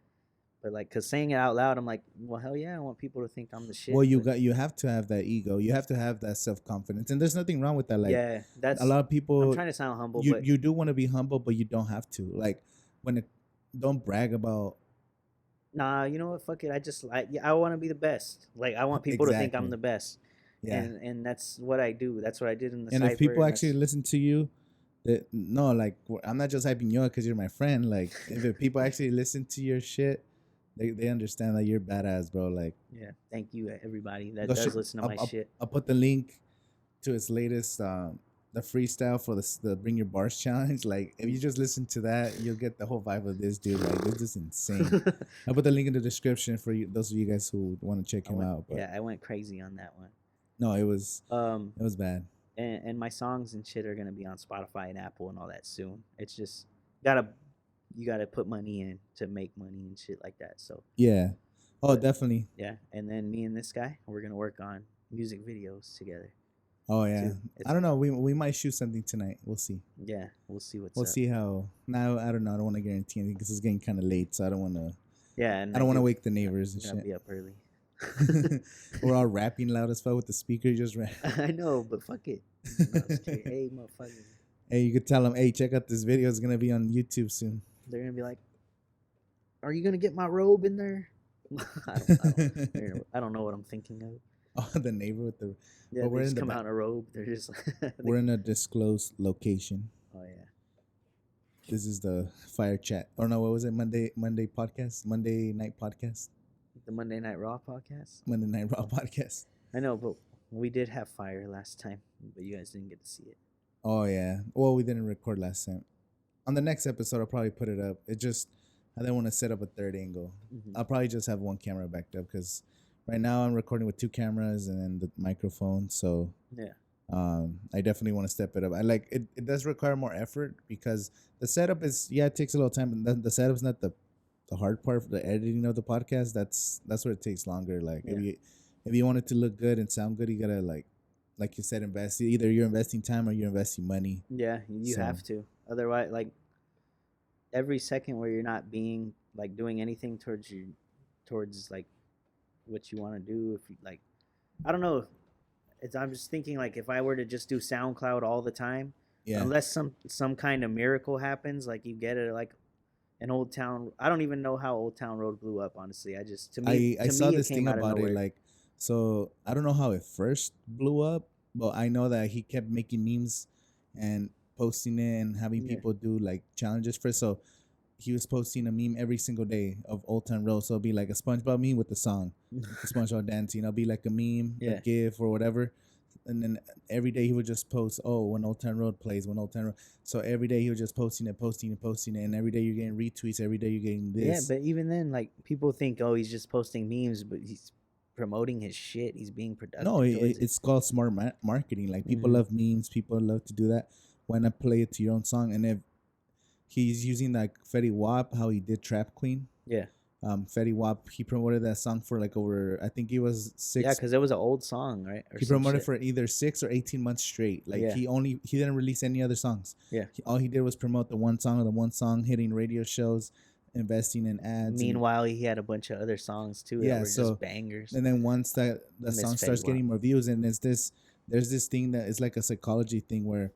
Speaker 1: But like, cause saying it out loud, I'm like, well, hell yeah, I want people to think I'm the shit.
Speaker 2: Well,
Speaker 1: But
Speaker 2: you have to have that ego. You have to have that self confidence, and there's nothing wrong with that. Like
Speaker 1: yeah, that's.
Speaker 2: a lot of
Speaker 1: I'm
Speaker 2: people,
Speaker 1: trying to sound humble,
Speaker 2: you
Speaker 1: but
Speaker 2: you do want to be humble, but you don't have to. Like when it, don't brag about
Speaker 1: nah, you know what? Fuck it. I want to be the best. Like I want people to think I'm
Speaker 2: exactly.
Speaker 1: the best,
Speaker 2: Yeah,
Speaker 1: and that's what I do. That's what I did in the
Speaker 2: and if
Speaker 1: Cypher,
Speaker 2: people
Speaker 1: and
Speaker 2: actually
Speaker 1: that's
Speaker 2: listen to you, that no, like I'm not just hyping you up because you're my friend. Like if people actually listen to your shit, they understand that you're badass, bro. Like
Speaker 1: yeah. Thank you, everybody that
Speaker 2: go
Speaker 1: does listen to my
Speaker 2: I'll,
Speaker 1: shit.
Speaker 2: I'll put the link to his latest the freestyle for the Bring Your Bars challenge. Like if you just listen to that, you'll get the whole vibe of this dude. Like this is insane. I'll put the link in the description for you, those of you guys who want to check him out. But
Speaker 1: yeah, I went crazy on that one.
Speaker 2: no, it was
Speaker 1: Um,
Speaker 2: bad.
Speaker 1: and my songs and shit are gonna be on Spotify and Apple and all that soon. It's just gotta you gotta put money in to make money and shit like that. So
Speaker 2: Yeah. Oh,
Speaker 1: but
Speaker 2: definitely.
Speaker 1: yeah, and then me and this guy, we're gonna work on music videos together
Speaker 2: Oh yeah.
Speaker 1: too.
Speaker 2: I
Speaker 1: It's
Speaker 2: don't know. We might shoot something tonight. We'll see.
Speaker 1: yeah, we'll see what's
Speaker 2: We'll
Speaker 1: up.
Speaker 2: see how. Now I don't know. I don't want to guarantee anything because it's getting kind of late, so I don't want to.
Speaker 1: Yeah, and
Speaker 2: I
Speaker 1: I
Speaker 2: don't want to
Speaker 1: do.
Speaker 2: wake the neighbors and
Speaker 1: Gotta
Speaker 2: shit.
Speaker 1: be up early.
Speaker 2: We're all rapping loud as fuck with the speaker just ran.
Speaker 1: I know, but fuck it. No, I'm just kidding. Hey, motherfucker.
Speaker 2: Hey, you could tell them, hey, check out this video. It's gonna be on YouTube soon.
Speaker 1: They're gonna be like, "Are you gonna get my robe in there?" I don't know what I'm thinking of.
Speaker 2: Oh, the neighbor with the.
Speaker 1: Yeah,
Speaker 2: But
Speaker 1: they
Speaker 2: we're
Speaker 1: just
Speaker 2: in the
Speaker 1: come
Speaker 2: back.
Speaker 1: out in a robe. They're just.
Speaker 2: We're in a disclosed location.
Speaker 1: Oh yeah.
Speaker 2: This is the fire chat. Or no, what was it? Monday podcast. Monday night podcast.
Speaker 1: The Monday Night Raw podcast.
Speaker 2: Monday night raw podcast.
Speaker 1: I know, but we did have fire last time, but you guys didn't get to see it.
Speaker 2: Oh yeah. Well, we didn't record last time. On the next episode, I'll probably put it up. It just I don't want to set up a third angle.
Speaker 1: Mhm.
Speaker 2: I'll probably just have one camera backed up because right now I'm recording with two cameras and then the microphone. So
Speaker 1: Yeah.
Speaker 2: I definitely want to step it up. I like it. It does require more effort because the setup is it takes a little time, but the setup's not the hard part. The editing of the podcast that's where it takes longer. Like
Speaker 1: Yeah.
Speaker 2: if you want it to look good and sound good, you gotta like you said, invest. Either you're investing time or you're investing money.
Speaker 1: Yeah, you
Speaker 2: So-
Speaker 1: have to. Otherwise, like every second where you're not being like doing anything towards like what you want to do, if you like, I don't know. I'm just thinking like if I were to just do SoundCloud all the time,
Speaker 2: Yeah.
Speaker 1: unless some kind of miracle happens, like you get it like an Old Town. I don't even know how Old Town Road blew up. Honestly, I just
Speaker 2: I saw
Speaker 1: it
Speaker 2: this
Speaker 1: came
Speaker 2: thing
Speaker 1: out of
Speaker 2: about it.
Speaker 1: nowhere.
Speaker 2: Like, so I don't know how it first blew up, but I know that he kept making memes and posting it and having
Speaker 1: Yeah.
Speaker 2: people do like challenges for it. So he was posting a meme every single day of Old Town Road. So it'll be like a SpongeBob meme with the song, the SpongeBob dancing. It'll be like a meme,
Speaker 1: Yeah.
Speaker 2: a GIF or whatever. And then every day he would just post, oh, when Old Town Road plays, when Old Town Road. So every day he was just posting it. And every day you're getting retweets. Every day you're getting
Speaker 1: Yeah,
Speaker 2: this.
Speaker 1: but even then, like people think, oh, he's just posting memes, but he's promoting his shit. He's being productive.
Speaker 2: No,
Speaker 1: towards it.
Speaker 2: it's called smart marketing. Like people
Speaker 1: Mhm.
Speaker 2: love memes. People love to do that. Why not play it to your own song? And if he's using like Fetty Wap, how he did Trap Queen.
Speaker 1: Yeah,
Speaker 2: Fetty Wap, he promoted that song for like over, I think it was six.
Speaker 1: yeah, because it was an old song, right? Or
Speaker 2: He
Speaker 1: some
Speaker 2: promoted
Speaker 1: shit.
Speaker 2: for either 6 or 18 months straight. Like
Speaker 1: Yeah.
Speaker 2: he didn't release any other songs.
Speaker 1: Yeah.
Speaker 2: All he did was promote the one song, hitting radio shows, investing in ads.
Speaker 1: Meanwhile, he had a bunch of other songs too that
Speaker 2: Yeah,
Speaker 1: were
Speaker 2: so-
Speaker 1: just bangers.
Speaker 2: And then once the
Speaker 1: miss
Speaker 2: song
Speaker 1: Fetty
Speaker 2: starts
Speaker 1: Wap.
Speaker 2: getting more views, and there's this thing that is like a psychology thing where,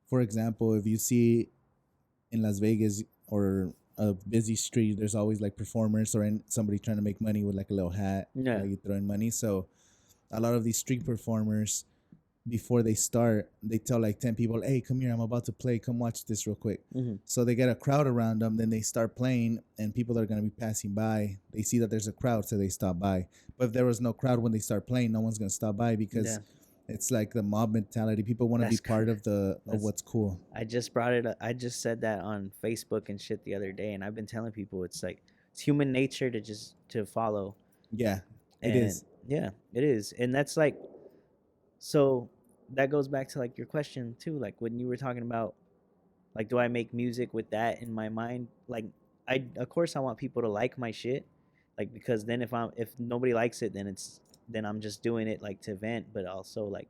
Speaker 2: for example, if you see in Las Vegas or a busy street, there's always like performers or somebody trying to make money with like a little hat.
Speaker 1: Yeah.
Speaker 2: Like you throw in money. So a lot of these street performers, before they start, they tell like 10 people, hey, come here, I'm about to play. Come watch this real quick.
Speaker 1: Mhm.
Speaker 2: So they get a crowd around them. Then they start playing, and people that are going to be passing by, they see that there's a crowd, so they stop by. But if there was no crowd when they start playing, no one's going to stop by because
Speaker 1: Yeah.
Speaker 2: it's like the mob mentality. People want to be
Speaker 1: That's
Speaker 2: part of of
Speaker 1: that's-
Speaker 2: what's cool.
Speaker 1: I just brought it up. I just said that on Facebook and shit the other day, and I've been telling people it's like it's human nature to follow.
Speaker 2: Yeah, it
Speaker 1: And
Speaker 2: is.
Speaker 1: yeah, it is. And that's like so that goes back to like your question too, like when you were talking about like do I make music with that in my mind? Like I of course I want people to like my shit. Like because then if nobody likes it then I'm just doing it like to vent, but also like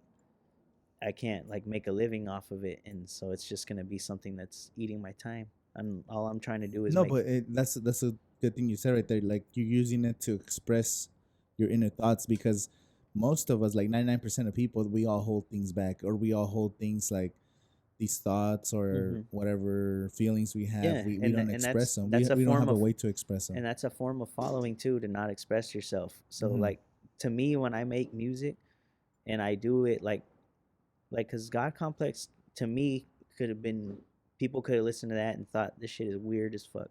Speaker 1: I can't like make a living off of it, and so it's just going to be something that's eating my time. And all I'm trying to do is
Speaker 2: No,
Speaker 1: make,
Speaker 2: but that's a good thing you said right there. Like you're using it to express your inner thoughts because most of us, like 99% of people, we all hold things back or we all hold things like these thoughts or
Speaker 1: Mhm.
Speaker 2: whatever feelings we have.
Speaker 1: Yeah,
Speaker 2: we
Speaker 1: and
Speaker 2: don't
Speaker 1: tha- and
Speaker 2: express them.
Speaker 1: that's a
Speaker 2: We don't
Speaker 1: form
Speaker 2: have a
Speaker 1: of-
Speaker 2: way to express them.
Speaker 1: and that's a form of following too, to not express yourself. So
Speaker 2: Mhm.
Speaker 1: like to me when I make music and I do it like cuz God Complex to me could have been people could have listened to that and thought this shit is weird as fuck.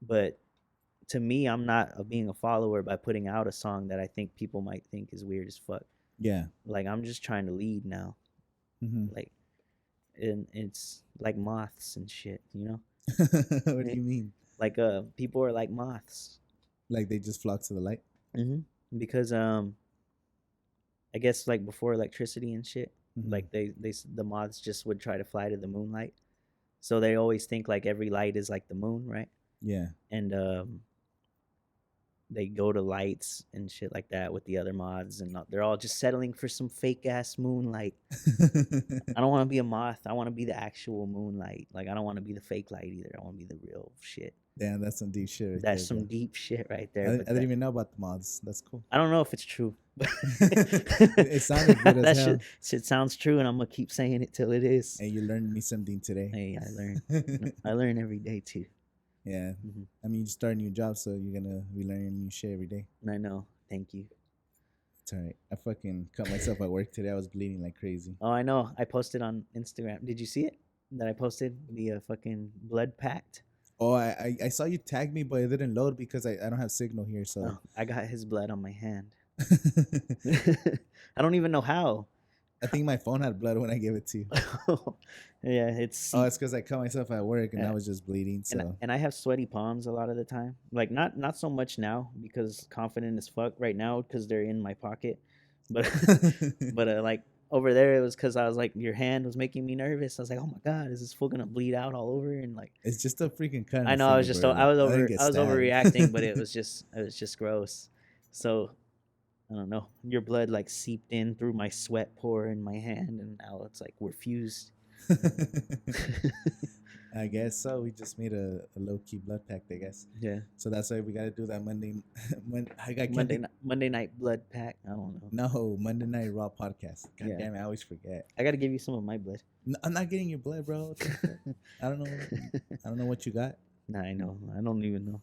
Speaker 1: But to me I'm not being a follower by putting out a song that I think people might think is weird as fuck.
Speaker 2: Yeah.
Speaker 1: Like I'm just trying to lead now.
Speaker 2: hmm
Speaker 1: Like and it's like moths and shit, you know?
Speaker 2: What do you mean?
Speaker 1: Like people are like moths.
Speaker 2: Like they just flock to the light?
Speaker 1: Because I guess like before electricity and shit, Like the moths just would try to fly to the moonlight, so they always think like every light is like the moon, right?
Speaker 2: Yeah.
Speaker 1: And they go to lights and shit like that with the other mods, and they're all just settling for some fake ass moonlight. I don't want to be a moth. I want to be the actual moonlight. Like I don't want to be the fake light either. I want to be the real shit.
Speaker 2: Damn, that's some deep shit. Right
Speaker 1: That's
Speaker 2: there,
Speaker 1: some
Speaker 2: bro.
Speaker 1: deep shit right
Speaker 2: I,
Speaker 1: there.
Speaker 2: I didn't even know about the mods. That's cool.
Speaker 1: I don't know if it's true.
Speaker 2: It sounded good as
Speaker 1: that
Speaker 2: hell.
Speaker 1: shit sounds true, and I'm gonna keep saying it till it is.
Speaker 2: Hey, you learned me something today.
Speaker 1: Hey, I learn. I learn every day too.
Speaker 2: Yeah.
Speaker 1: Mhm.
Speaker 2: I mean, you start a new job, so you're gonna be learning new shit every day.
Speaker 1: I know. Thank you.
Speaker 2: It's all right. I fucking cut myself at work today. I was bleeding like crazy.
Speaker 1: Oh, I know. I posted on Instagram. Did you see it? That I posted the fucking blood pact.
Speaker 2: Oh, I saw you tag me, but it didn't load because I don't have signal here. So
Speaker 1: Oh, I got his blood on my hand. I don't even know how.
Speaker 2: I think my phone had blood when I gave it to you.
Speaker 1: Yeah, it's
Speaker 2: Oh, it's because I cut myself at work and
Speaker 1: Yeah.
Speaker 2: I was just bleeding. So
Speaker 1: and I have sweaty palms a lot of the time. Like not so much now because confident as fuck right now because they're in my pocket. But like over there it was because I was like your hand was making me nervous. I was like, oh my god, is this fool gonna bleed out all over? And like
Speaker 2: it's just a freaking cut. in
Speaker 1: I
Speaker 2: the
Speaker 1: know I was
Speaker 2: finger,
Speaker 1: just
Speaker 2: bro.
Speaker 1: I was
Speaker 2: didn't
Speaker 1: over
Speaker 2: get
Speaker 1: I was
Speaker 2: stabbed.
Speaker 1: overreacting, but it was just gross. So I don't know. Your blood like seeped in through my sweat pore in my hand, and now it's like we're fused.
Speaker 2: I guess so. We just made a low key blood pact, I guess.
Speaker 1: Yeah.
Speaker 2: So that's why we got to do that Monday.
Speaker 1: Monday night blood pack. I don't know.
Speaker 2: No, Monday Night Raw podcast. God
Speaker 1: Yeah.
Speaker 2: damn it, I always forget.
Speaker 1: I got to give you some of my blood.
Speaker 2: No, I'm not getting your blood, bro. What the fuck? I don't know. I don't know what you got.
Speaker 1: Nah, I know. I don't even know.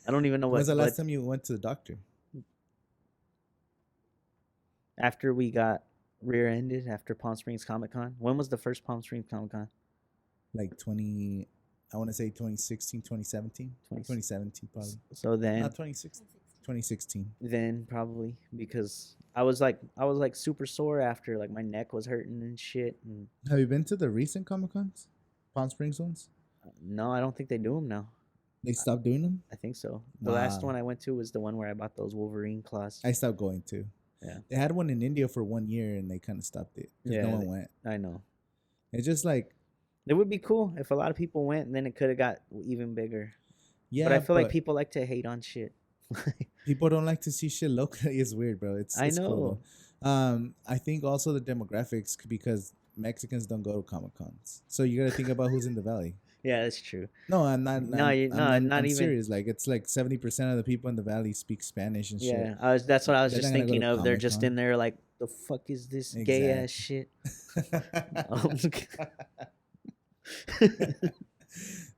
Speaker 1: I don't even know what.
Speaker 2: When's the
Speaker 1: blood-
Speaker 2: last time you went to the doctor?
Speaker 1: After we got rear-ended after Palm Springs Comic Con. When was the first Palm Springs Comic Con?
Speaker 2: Like I want to say 2016, 2017. 2017 probably.
Speaker 1: So then,
Speaker 2: Not 2016. 2016.
Speaker 1: then probably because I was like super sore after, like my neck was hurting and shit. And
Speaker 2: Have you been to the recent Comic Cons? Palm Springs ones?
Speaker 1: no, I don't think they do them now.
Speaker 2: They stopped doing them?
Speaker 1: I think so. The last
Speaker 2: Wow.
Speaker 1: one I went to was the one where I bought those Wolverine claws.
Speaker 2: I stopped going too.
Speaker 1: Yeah.
Speaker 2: They had one in India for 1 year and they kind of stopped it. 'Cause
Speaker 1: Yeah,
Speaker 2: no one went.
Speaker 1: I know.
Speaker 2: It's just like,
Speaker 1: It would be cool if a lot of people went, and then it could have got even bigger.
Speaker 2: yeah.
Speaker 1: But I feel like people like to hate on shit.
Speaker 2: people don't like to see shit locally. It's weird, bro. It's
Speaker 1: I
Speaker 2: cool,
Speaker 1: know.
Speaker 2: though. I think also the demographics because Mexicans don't go to Comic Cons. So you got to think about who's in the valley.
Speaker 1: Yeah, that's true.
Speaker 2: No, I'm not.
Speaker 1: No, not
Speaker 2: I'm
Speaker 1: even-
Speaker 2: serious. Like it's like 70% of the people in the valley speak Spanish and shit.
Speaker 1: Yeah, that's what I was
Speaker 2: They're
Speaker 1: just
Speaker 2: not gonna go
Speaker 1: thinking
Speaker 2: to
Speaker 1: of. They're just
Speaker 2: Comic-Con.
Speaker 1: in there like, the fuck is this gay ass shit?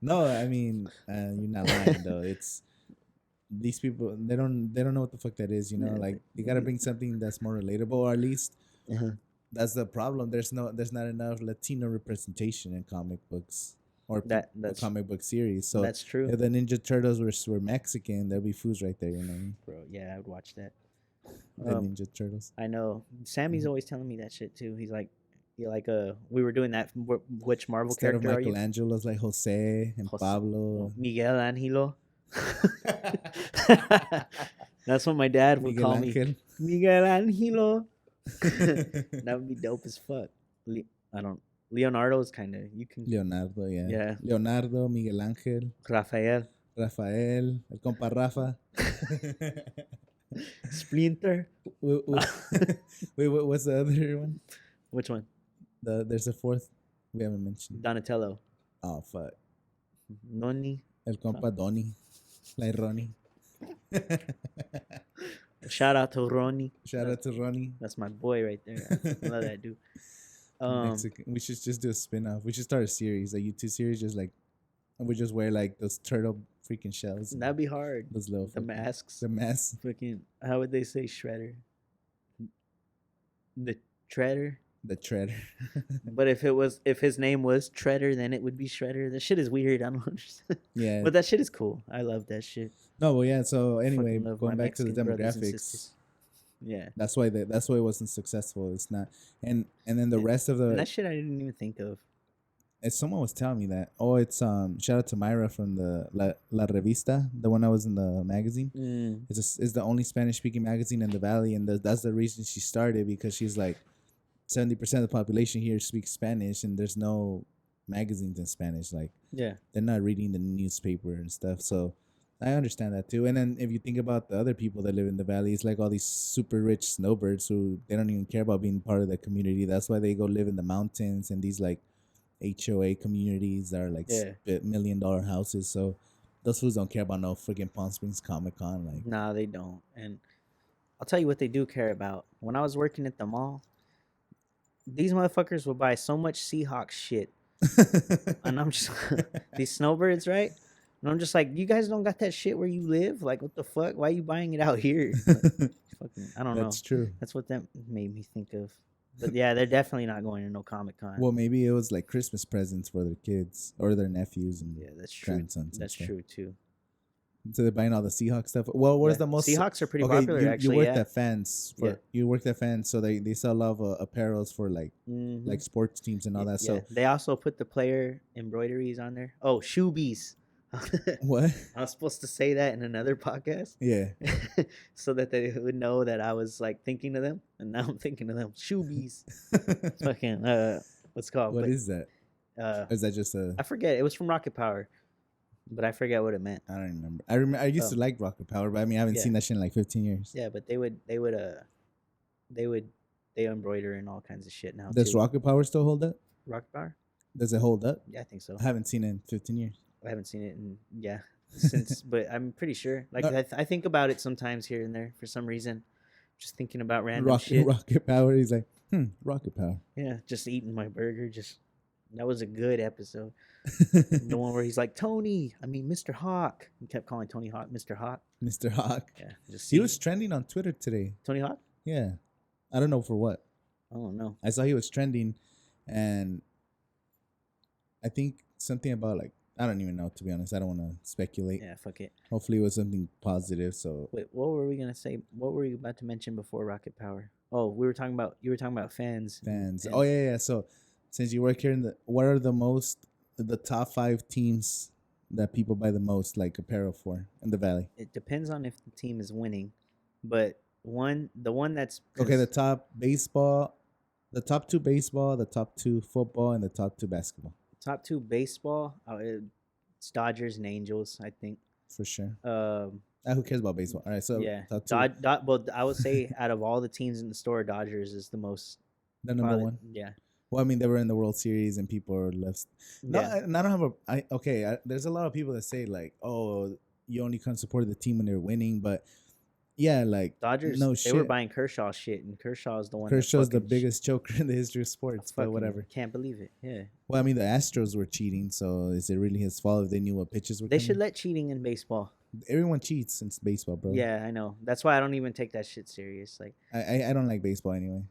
Speaker 2: No, I mean you're not lying though. It's these people. They don't know what the fuck that is. You know,
Speaker 1: Yeah.
Speaker 2: like you gotta bring something that's more relatable, or at least
Speaker 1: Uh-huh.
Speaker 2: that's the problem. There's not enough Latino representation in comic books or
Speaker 1: That's
Speaker 2: comic book series. So
Speaker 1: that's true,
Speaker 2: if the Ninja Turtles were Mexican, there'd be foods right there. You know,
Speaker 1: bro. Yeah, I would watch that.
Speaker 2: the Ninja Turtles.
Speaker 1: I know. Sammy's
Speaker 2: Mhm.
Speaker 1: always telling me that shit too. He's like, we were doing that. Which Marvel
Speaker 2: Instead of
Speaker 1: character are you?
Speaker 2: Michelangelo's like Jose and Pablo.
Speaker 1: Miguel Angelo. That's what my dad would
Speaker 2: Miguel
Speaker 1: call me.
Speaker 2: Angel.
Speaker 1: Miguel Angelo. That would be dope as fuck. Leonardo's kind of, you can.
Speaker 2: Leonardo, yeah.
Speaker 1: Yeah.
Speaker 2: Leonardo, Miguel Angel,
Speaker 1: Rafael.
Speaker 2: Rafael, el compa Rafa.
Speaker 1: Splinter.
Speaker 2: Wait, what's the other one?
Speaker 1: Which one?
Speaker 2: There's a fourth we haven't mentioned.
Speaker 1: Donatello.
Speaker 2: Oh, fuck.
Speaker 1: Noni.
Speaker 2: El compa Donnie. Like Ronnie.
Speaker 1: Shout out to Ronnie.
Speaker 2: Shout out to Ronnie.
Speaker 1: That's my boy right there. I love that dude.
Speaker 2: Mexican. We should just do a spin-off. We should start a series, a YouTube series, just like, and we just wear like those turtle freaking shells.
Speaker 1: That'd be hard.
Speaker 2: Those little
Speaker 1: The
Speaker 2: fucking-
Speaker 1: masks.
Speaker 2: The masks.
Speaker 1: Fucking, how would they say Shredder? The Treader.
Speaker 2: The treader.
Speaker 1: But if his name was Treader, then it would be Shredder. That shit is weird. I don't understand.
Speaker 2: Yeah.
Speaker 1: But that shit is cool. I love that shit.
Speaker 2: No, well, yeah. So anyway,
Speaker 1: Fucking love
Speaker 2: going
Speaker 1: my
Speaker 2: back to the
Speaker 1: Mexican brothers and
Speaker 2: demographics.
Speaker 1: sisters. Yeah.
Speaker 2: That's why it wasn't successful. It's not, and then the rest of
Speaker 1: And
Speaker 2: the.
Speaker 1: that shit I didn't even think of.
Speaker 2: Someone was telling me that. Oh, it's shout out to Myra from the La Revista, the one I was in the magazine. It's the only Spanish speaking magazine in the valley, and that's the reason she started, because she's like, 70% of the population here speaks Spanish, and there's no magazines in Spanish. Like
Speaker 1: Yeah.
Speaker 2: they're not reading the newspaper and stuff. So I understand that too. And then if you think about the other people that live in the valley, it's like all these super rich snowbirds who they don't even care about being part of the community. That's why they go live in the mountains and these like HOA communities that are like
Speaker 1: Yeah.
Speaker 2: $1 million houses. So those fools don't care about no freaking Palm Springs Comic Con. Like,
Speaker 1: Nah, they don't. And I'll tell you what they do care about. When I was working at the mall, these motherfuckers will buy so much Seahawks shit, and I'm just these snowbirds, right? And I'm just like, you guys don't got that shit where you live. Like, what the fuck? Why are you buying it out here? Like, fucking, I don't know.
Speaker 2: That's true.
Speaker 1: That's what that made me think of. But yeah, they're definitely not going to no Comic Con.
Speaker 2: Well, maybe it was like Christmas presents for their kids or their nephews and
Speaker 1: Yeah, that's true.
Speaker 2: grandsons.
Speaker 1: That's true too.
Speaker 2: So they're buying all the Seahawks stuff. Well, where's
Speaker 1: Yeah.
Speaker 2: the most
Speaker 1: Seahawks are pretty
Speaker 2: okay,
Speaker 1: popular actually.
Speaker 2: You worked
Speaker 1: Yeah.
Speaker 2: at Fanzz.
Speaker 1: Yeah.
Speaker 2: You worked at Fanzz, so they sell a lot of apparels for like
Speaker 1: Mhm.
Speaker 2: like sports teams and all that.
Speaker 1: Yeah.
Speaker 2: So
Speaker 1: They also put the player embroideries on there. Oh, shoebies.
Speaker 2: what?
Speaker 1: I was supposed to say that in another podcast.
Speaker 2: Yeah.
Speaker 1: So that they would know that I was like thinking of them, and now I'm thinking of them. Shoebies. Fucking what's it called?
Speaker 2: What
Speaker 1: But,
Speaker 2: is that?
Speaker 1: uh
Speaker 2: Or is that just a?
Speaker 1: I forget. It was from Rocket Power, but I forget what it meant.
Speaker 2: I don't remember. I remember. I used to like Rocket Power, but I mean, I haven't
Speaker 1: Yeah.
Speaker 2: seen that shit in like 15 years.
Speaker 1: Yeah, but they embroider and all kinds of shit now.
Speaker 2: Does
Speaker 1: too.
Speaker 2: Rocket Power still hold up?
Speaker 1: Rocket Power?
Speaker 2: Does it hold up?
Speaker 1: Yeah, I think so.
Speaker 2: I haven't seen it in 15 years.
Speaker 1: I haven't seen it in since, but I'm pretty sure. Like
Speaker 2: No.
Speaker 1: I think about it sometimes here and there for some reason. Just thinking about random shit.
Speaker 2: Rocket Power. He's like, Rocket Power.
Speaker 1: Yeah, just eating my burger. Just that was a good episode. The one where he's like Mr. Hawk. He kept calling Tony Hawk Mr. Hawk.
Speaker 2: Mr. Hawk.
Speaker 1: Yeah, just
Speaker 2: He was trending on Twitter today.
Speaker 1: Tony Hawk.
Speaker 2: Yeah. I don't know for what.
Speaker 1: I don't know.
Speaker 2: I saw he was trending, and I think something about like, I don't even know, to be honest. I don't want to speculate.
Speaker 1: Yeah, fuck it.
Speaker 2: Hopefully it was something positive. So
Speaker 1: Wait, what were we gonna say? What were you about to mention before Rocket Power? Oh, you were talking about Fanzz.
Speaker 2: Fanzz.
Speaker 1: and-
Speaker 2: Oh yeah. So since you work here what are the top 5 teams that people buy the most like apparel for in the Valley?
Speaker 1: It depends on if the team is winning, but the one that's
Speaker 2: Okay, the top 2 baseball, the top 2 football, and the top 2 basketball.
Speaker 1: top 2 baseball. It's Dodgers and Angels, I think.
Speaker 2: For sure.
Speaker 1: Um,
Speaker 2: Who cares about baseball? All right, so
Speaker 1: yeah,
Speaker 2: top 2,
Speaker 1: well, I would say out of all the teams in the store, Dodgers is the most.
Speaker 2: the number
Speaker 1: probably-
Speaker 2: 1.
Speaker 1: Yeah.
Speaker 2: Well, I mean, they were in the World Series and people are left. No,
Speaker 1: Yeah.
Speaker 2: and I don't have there's a lot of people that say like, oh, you only can support the team when they're winning, but yeah, like
Speaker 1: Dodgers.
Speaker 2: no
Speaker 1: They were
Speaker 2: shit.
Speaker 1: buying Kershaw shit, and Kershaw is the one. that
Speaker 2: Kershaw's the
Speaker 1: fucking
Speaker 2: biggest choker in the history of
Speaker 1: I
Speaker 2: sports,
Speaker 1: fucking
Speaker 2: but whatever.
Speaker 1: Can't believe it. Yeah.
Speaker 2: Well, I mean, the Astros were cheating, so is it really his fault if they knew what pitches were
Speaker 1: They
Speaker 2: coming?
Speaker 1: should let cheating in baseball.
Speaker 2: Everyone cheats since baseball, bro.
Speaker 1: Yeah, I know. That's why I don't even take that shit serious. Like
Speaker 2: I don't like baseball anyway.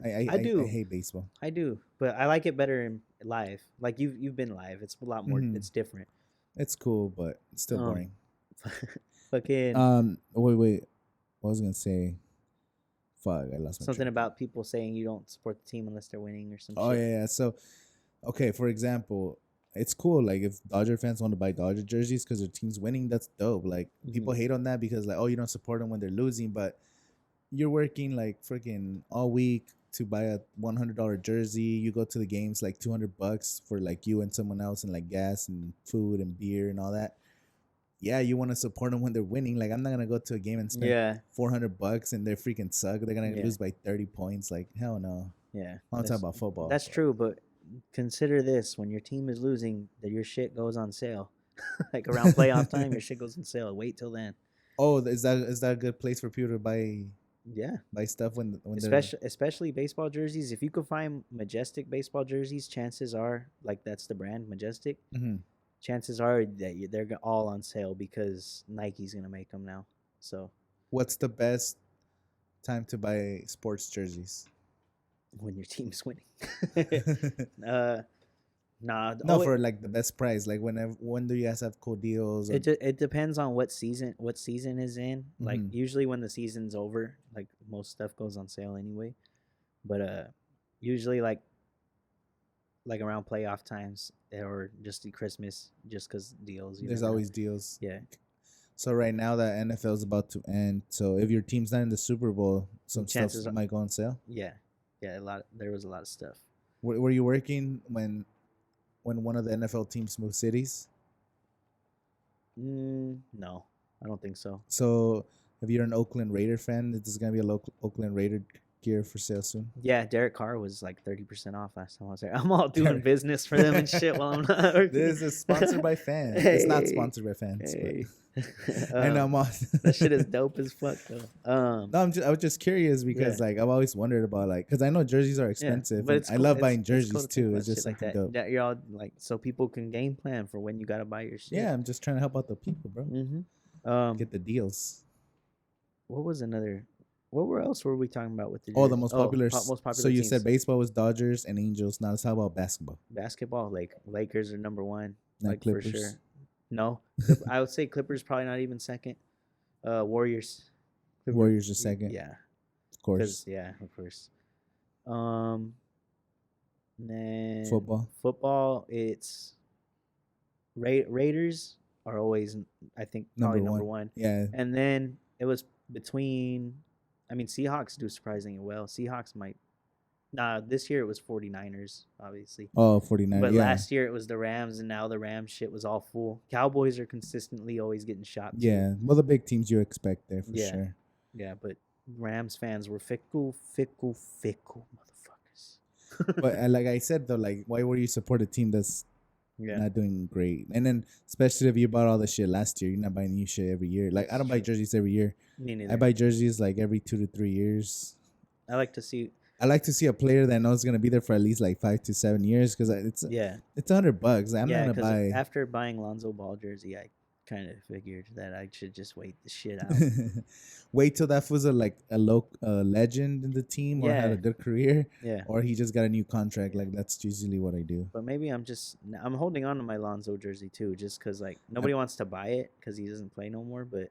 Speaker 2: I
Speaker 1: do.
Speaker 2: I hate baseball.
Speaker 1: I do, but I like it better in live. Like you've been live. It's a lot more.
Speaker 2: Mhm.
Speaker 1: It's different.
Speaker 2: It's cool, but it's still
Speaker 1: Um,
Speaker 2: boring.
Speaker 1: Fucking
Speaker 2: Wait. What was I gonna say? Fuck, I lost my
Speaker 1: something
Speaker 2: train.
Speaker 1: about people saying you don't support the team unless they're winning or some
Speaker 2: Oh
Speaker 1: shit.
Speaker 2: yeah. So, okay, for example, it's cool. Like if Dodger fans want to buy Dodger jerseys because their team's winning, that's dope. Like people hate on that because like, oh, you don't support them when they're losing, but you're working like freaking all week to buy a $100 jersey. You go to the games like $200 for like you and someone else and like gas and food and beer and all that. Yeah, you want to support them when they're winning. Like I'm not gonna go to a game and spend
Speaker 1: Yeah,
Speaker 2: $400 and they freaking suck. They're gonna
Speaker 1: Yeah.
Speaker 2: lose by 30 points. Like hell no.
Speaker 1: yeah.
Speaker 2: I'm talking about football.
Speaker 1: That's true, but consider this: when your team is losing, that your shit goes on sale. Like around playoff time, your shit goes on sale. Wait till then.
Speaker 2: Oh, is that a good place for people to buy
Speaker 1: Yeah,
Speaker 2: stuff when
Speaker 1: especially baseball jerseys. If you could find Majestic baseball jerseys, chances are, like that's the brand Majestic.
Speaker 2: Mhm.
Speaker 1: Chances are that they're all on sale because Nike's gonna make them now. So
Speaker 2: What's the best time to buy sports jerseys?
Speaker 1: when your team's winning, nah.
Speaker 2: No,
Speaker 1: oh,
Speaker 2: for like the best price. Like when do you guys have cool deals?
Speaker 1: it depends on what season is in. Like
Speaker 2: Mhm.
Speaker 1: usually when the season's over, like most stuff goes on sale anyway. But usually like around playoff times or just the Christmas, just because deals. you
Speaker 2: There's
Speaker 1: never know.
Speaker 2: always deals.
Speaker 1: Yeah.
Speaker 2: So right now the NFL is about to end. So if your team's not in the Super Bowl, some
Speaker 1: Chances
Speaker 2: stuff
Speaker 1: are-
Speaker 2: might go on sale.
Speaker 1: Yeah, Yeah, there was a lot of stuff.
Speaker 2: Were you working when one of the NFL teams moved cities?
Speaker 1: No, I don't think so.
Speaker 2: So if you're an Oakland Raider fan, this is gonna be a local Oakland Raider gear for sale soon.
Speaker 1: Yeah, Derek Carr was like 30% off last time I was there. I'm all doing business for them and shit while I'm not working.
Speaker 2: This is sponsored by Fanzz. It's not sponsored by Fanzz, but I know I'm on.
Speaker 1: That shit is dope as fuck though.
Speaker 2: No, I was just curious because like I've always wondered about like because I know jerseys are expensive, but I love buying jerseys too. It's just
Speaker 1: like
Speaker 2: something
Speaker 1: that.
Speaker 2: dope.
Speaker 1: That you're all like so people can game plan for when you gotta buy your shit.
Speaker 2: Yeah, I'm just trying to help out the people, bro. Get the deals.
Speaker 1: What was another? What else were we talking about with the?
Speaker 2: Oh, the most popular.
Speaker 1: Most popular.
Speaker 2: So you
Speaker 1: teams.
Speaker 2: said baseball was Dodgers and Angels. Now let's talk about basketball.
Speaker 1: Basketball, like Lakers are number one,
Speaker 2: Not
Speaker 1: like
Speaker 2: Clippers.
Speaker 1: for sure. No, I would say Clippers probably not even second. Warriors.
Speaker 2: Warriors are second.
Speaker 1: Yeah,
Speaker 2: of course.
Speaker 1: Yeah, of course. Then Football, it's Raiders are always, I think, probably number one.
Speaker 2: Yeah.
Speaker 1: And then it was between, I mean, Seahawks do surprisingly well. Seahawks might, this year it was 49ers, obviously.
Speaker 2: Oh, 49ers.
Speaker 1: But last year it was the Rams, and now the Rams shit was all full. Cowboys are consistently always getting shot.
Speaker 2: Yeah. Well, the big teams you expect there for sure.
Speaker 1: Yeah, but Rams fans were fickle motherfuckers.
Speaker 2: But like I said, though, like, why would you support a team that's not doing great? And then, especially if you bought all the shit last year, you're not buying new shit every year. Like, I don't buy jerseys every year.
Speaker 1: Me neither.
Speaker 2: I buy jerseys like every 2 to 3 years.
Speaker 1: I like to see
Speaker 2: a player that knows gonna be there for at least like 5 to 7 years because it's $100. I'm not gonna buy.
Speaker 1: After buying Lonzo Ball jersey, I kind of figured that I should just wait the shit out.
Speaker 2: Wait till that was a legend in the team or had a good career, or he just got a new contract. Like that's usually what I do.
Speaker 1: But maybe I'm holding on to my Lonzo jersey too, just because like nobody wants to buy it because he doesn't play no more. But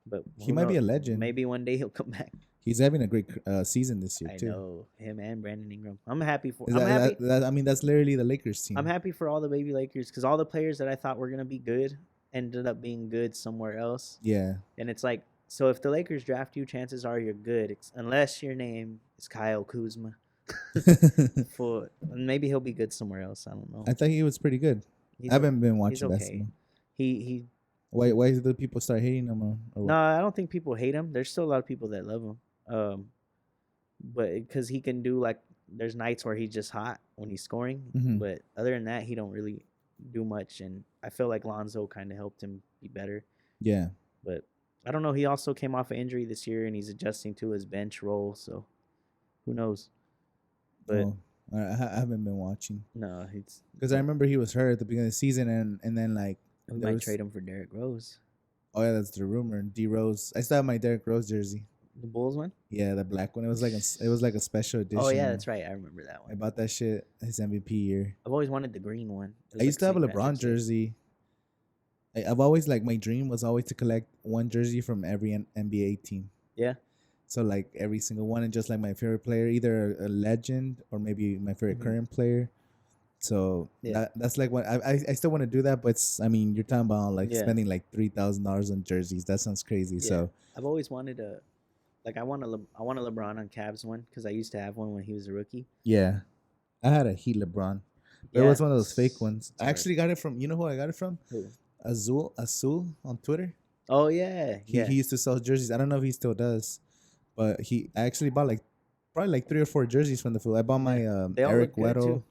Speaker 1: but
Speaker 2: he might be a legend.
Speaker 1: Maybe one day he'll come back.
Speaker 2: He's having a great season this year too.
Speaker 1: I know him and Brandon Ingram. I'm happy for.
Speaker 2: I mean, that's literally the Lakers team.
Speaker 1: I'm happy for all the baby Lakers because all the players that I thought were gonna be good ended up being good somewhere else.
Speaker 2: Yeah.
Speaker 1: And it's like, so if the Lakers draft you, chances are you're good, unless your name is Kyle Kuzma. Maybe he'll be good somewhere else. I don't know.
Speaker 2: I thought he was pretty good. I haven't been watching basketball.
Speaker 1: He.
Speaker 2: Why did the people start hating him?
Speaker 1: No, I don't think people hate him. There's still a lot of people that love him. But because he can do there's nights where he's just hot when he's scoring. But other than that, he don't really do much. And I feel like Lonzo kind of helped him be better.
Speaker 2: Yeah.
Speaker 1: But I don't know. He also came off an injury this year, and he's adjusting to his bench role. So who knows? But
Speaker 2: I haven't been watching.
Speaker 1: No, it's
Speaker 2: because I remember he was hurt at the beginning of the season, and then
Speaker 1: we might trade him for Derrick Rose.
Speaker 2: Oh yeah, that's the rumor. D Rose. I still have my Derrick Rose jersey.
Speaker 1: The Bulls one?
Speaker 2: Yeah, the black one. It was like a special edition.
Speaker 1: Oh yeah, that's right. I remember that one.
Speaker 2: I bought that shit his MVP year.
Speaker 1: I've always wanted the green one.
Speaker 2: I used to have a LeBron jersey. I've always my dream was always to collect one jersey from every NBA team.
Speaker 1: Yeah.
Speaker 2: So like every single one, and just like my favorite player, either a legend or maybe my favorite current player. So that's like what I still want to do that, but you're talking about spending like $3,000 on jerseys. That sounds crazy. Yeah. So
Speaker 1: I've always wanted I want a LeBron on Cavs one because I used to have one when he was a rookie.
Speaker 2: Yeah, I had a Heat LeBron. But it was one of those fake ones. I actually got it from, you know who I got it from?
Speaker 1: Who?
Speaker 2: Azul on Twitter.
Speaker 1: Oh yeah,
Speaker 2: he used to sell jerseys. I don't know if he still does, but I actually bought probably 3 or 4 jerseys from the fool. I bought my Eric Weddle.